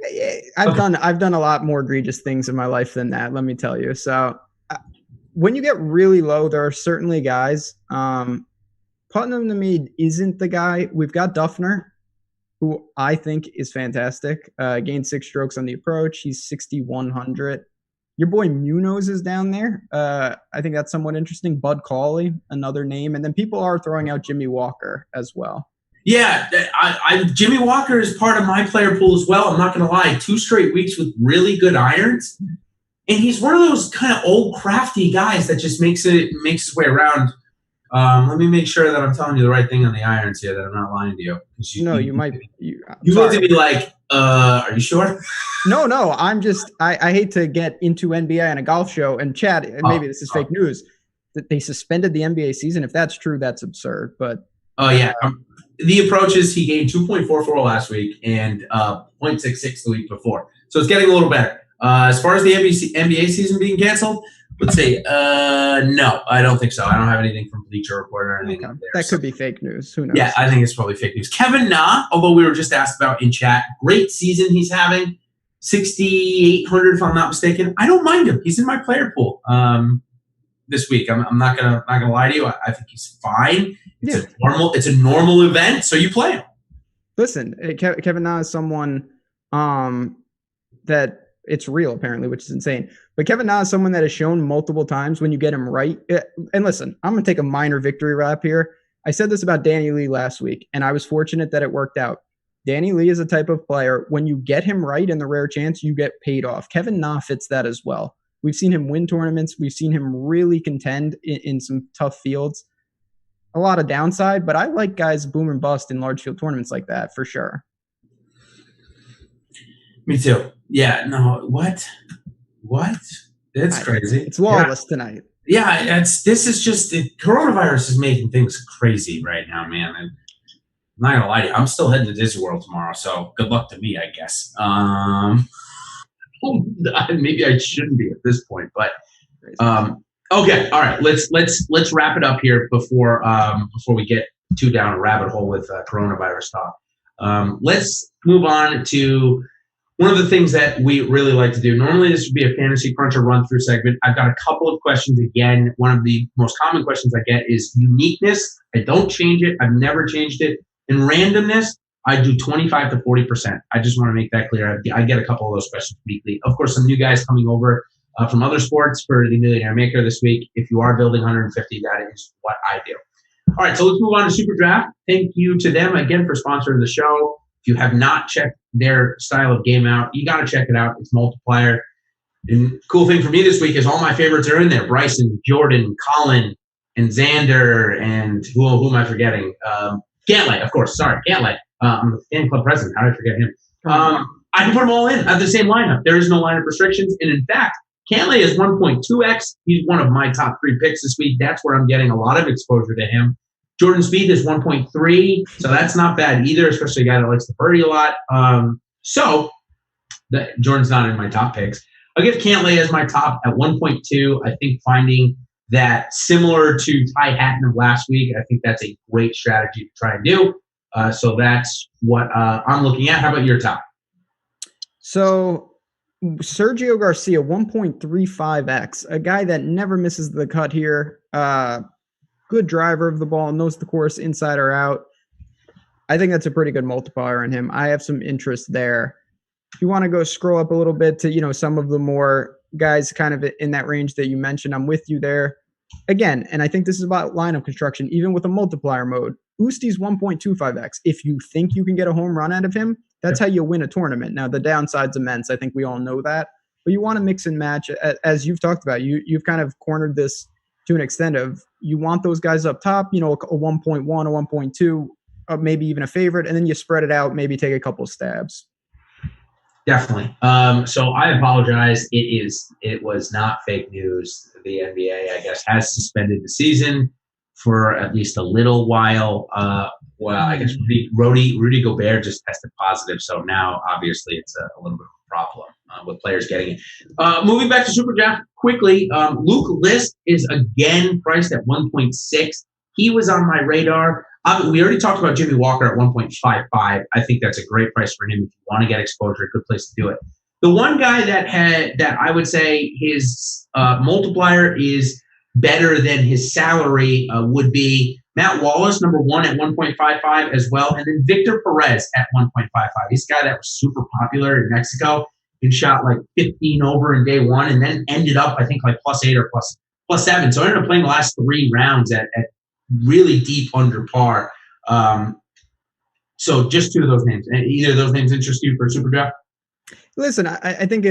I've done a lot more egregious things in my life than that. Let me tell you. So when you get really low, there are certainly guys. Putnam to me isn't the guy. We've got Duffner, who I think is fantastic. Gained 6 strokes on the approach. He's 6,100. Your boy Munoz is down there. I think that's somewhat interesting. Bud Cauley, another name. And then people are throwing out Jimmy Walker as well.
Yeah, Jimmy Walker is part of my player pool as well. I'm not going to lie. 2 straight weeks with really good irons. And he's one of those kind of old crafty guys that just makes his way around. Let me make sure that I'm telling you the right thing on the irons here, that I'm not lying to you.
You might.
You look to be like, are you sure?
No. I hate to get into NBA and a golf show. And Chad, maybe this is fake news, that they suspended the NBA season. If that's true, that's absurd. But
yeah. The approach is he gained 2.44 last week and 0.66 the week before. So it's getting a little better. As far as the NBA season being canceled, let's see. No, I don't think so. I don't have anything from Bleacher Report or anything.
Okay. That could be fake news. Who knows?
Yeah, I think it's probably fake news. Kevin Na, although we were just asked about in chat, great season he's having. 6,800 if I'm not mistaken. I don't mind him. He's in my player pool this week. I'm not gonna lie to you. I think he's fine. It's a normal event, so you play him.
Listen, Kevin Na is someone that it's real apparently, which is insane. But Kevin Na is someone that has shown multiple times when you get him right. And listen, I'm going to take a minor victory rap here. I said this about Danny Lee last week, and I was fortunate that it worked out. Danny Lee is a type of player, when you get him right in the rare chance, you get paid off. Kevin Na fits that as well. We've seen him win tournaments. We've seen him really contend in some tough fields. A lot of downside, but I like guys boom and bust in large field tournaments like that for sure.
Me too. Yeah, no, what? It's crazy.
It's lawless tonight.
Yeah, coronavirus is making things crazy right now, man. And I'm not gonna lie to you, I'm still heading to Disney World tomorrow, so good luck to me, I guess. Maybe I shouldn't be at this point, but okay, all right. Let's wrap it up here before we get too down a rabbit hole with coronavirus talk. Let's move on to one of the things that we really like to do. Normally, this would be a fantasy cruncher run-through segment. I've got a couple of questions again. One of the most common questions I get is uniqueness. I don't change it. I've never changed it. And randomness, I do 25 to 40%. I just want to make that clear. I get a couple of those questions weekly. Of course, some new guys coming over from other sports for the Millionaire Maker this week. If you are building 150, that is what I do. All right, so let's move on to SuperDraft. Thank you to them again for sponsoring the show. If you have not checked their style of game out, you got to check it out. It's multiplier. And cool thing for me this week is all my favorites are in there. Bryson, Jordan, Colin, and Xander, and who am I forgetting? Cantlay, of course. Sorry, Cantlay. I'm the fan club president. How did I forget him? I can put them all in at the same lineup. There is no lineup restrictions. And in fact, Cantlay is 1.2x. He's one of my top 3 picks this week. That's where I'm getting a lot of exposure to him. Jordan Spieth is 1.3, so that's not bad either, especially a guy that likes to birdie a lot. Jordan's not in my top picks. I'll give Cantlay as my top at 1.2. I think finding that similar to Ty Hatton of last week, I think that's a great strategy to try and do. So that's what I'm looking at. How about your top?
So Sergio Garcia, 1.35x, a guy that never misses the cut here. Good driver of the ball, knows the course inside or out. I think that's a pretty good multiplier on him. I have some interest there. If you want to go scroll up a little bit to, some of the more guys kind of in that range that you mentioned, I'm with you there. Again, and I think this is about lineup construction, even with a multiplier mode. Usti's 1.25x. If you think you can get a home run out of him, That's how you win a tournament. Now, the downside's immense. I think we all know that. But you want to mix and match, as you've talked about. You've kind of cornered this to an extent of you want those guys up top, a 1.1, a 1.2, maybe even a favorite, and then you spread it out, maybe take a couple of stabs.
Definitely. So I apologize. It was not fake news. The NBA, I guess, has suspended the season for at least a little while. I guess Rudy Gobert just tested positive, so now obviously it's a little bit of a problem with players getting it. Moving back to SuperDraft quickly, Luke List is again priced at 1.6. He was on my radar. We already talked about Jimmy Walker at 1.55. I think that's a great price for him if you want to get exposure. A good place to do it. The one guy that I would say his multiplier is better than his salary would be Matt Wallace, number one, at 1.55 as well, and then Victor Perez at 1.55. He's a guy that was super popular in Mexico and shot like 15 over in day one, and then ended up, I think, like +8 or +7. So I ended up playing the last 3 rounds at really deep under par. So just 2 of those names. And either of those names interest you for SuperDraft?
Listen, I think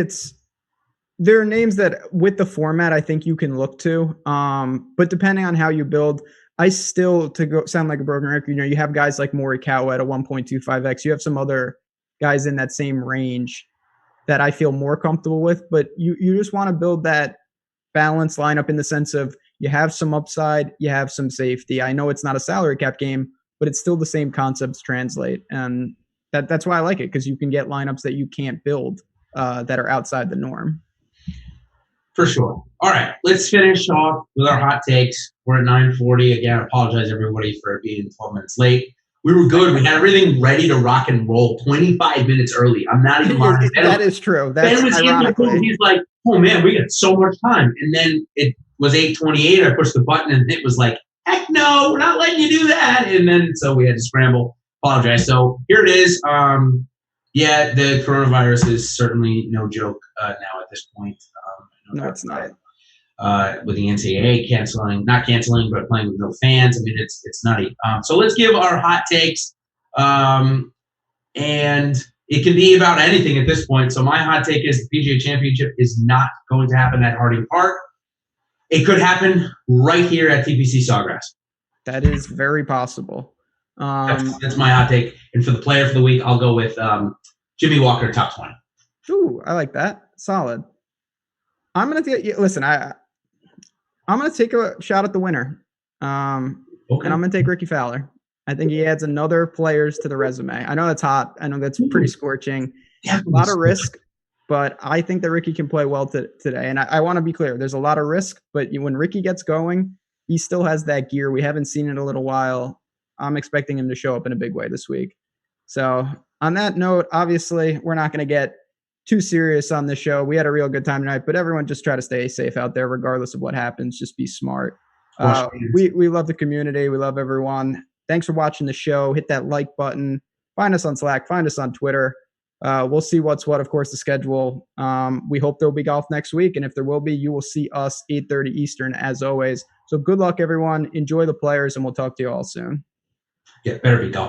there are names that with the format I think you can look to. But depending on how you build, I still, to go sound like a broken record, you have guys like Morikawa at a 1.25x. You have some other guys in that same range that I feel more comfortable with. But you just want to build that balanced lineup in the sense of you have some upside, you have some safety. I know it's not a salary cap game, but it's still the same concepts translate. And that's why I like it, because you can get lineups that you can't build that are outside the norm.
For sure. All right, let's finish off with our hot takes. We're at 9:40. Again, I apologize, everybody, for being 12 minutes late. We were good. We had everything ready to rock and roll 25 minutes early. I'm not even lying.
That is true. That's
Ben was ironically. He's like, oh, man, we got so much time. And then it was 8:28. I pushed the button, and it was like, heck no, we're not letting you do that. And then so we had to scramble. Apologize. So here it is. Yeah, the coronavirus is certainly no joke now at this point.
No, it's not.
With the NCAA not canceling, but playing with no fans. I mean, it's nutty. So let's give our hot takes. And it can be about anything at this point. So my hot take is the PGA Championship is not going to happen at Harding Park. It could happen right here at TPC Sawgrass.
That is very possible.
That's my hot take. And for the player for the week, I'll go with Jimmy Walker, top 20.
Ooh, I like that. Solid. I'm gonna listen. I'm gonna take a shot at the winner, and I'm gonna take Ricky Fowler. I think he adds another players to the resume. I know that's hot. I know that's pretty scorching. A lot of risk, but I think that Ricky can play well today. And I want to be clear. There's a lot of risk, but when Ricky gets going, he still has that gear. We haven't seen it in a little while. I'm expecting him to show up in a big way this week. So on that note, obviously, we're not going to get too serious on this show. We had a real good time tonight, but everyone just try to stay safe out there regardless of what happens. Just be smart. We love the community. We love everyone. Thanks for watching the show. Hit that like button. Find us on Slack. Find us on Twitter. We'll see what's what, of course, the schedule. We hope there will be golf next week, and if there will be, you will see us 8:30 Eastern as always. So good luck, everyone. Enjoy the players, and we'll talk to you all soon.
Yeah, better be golf.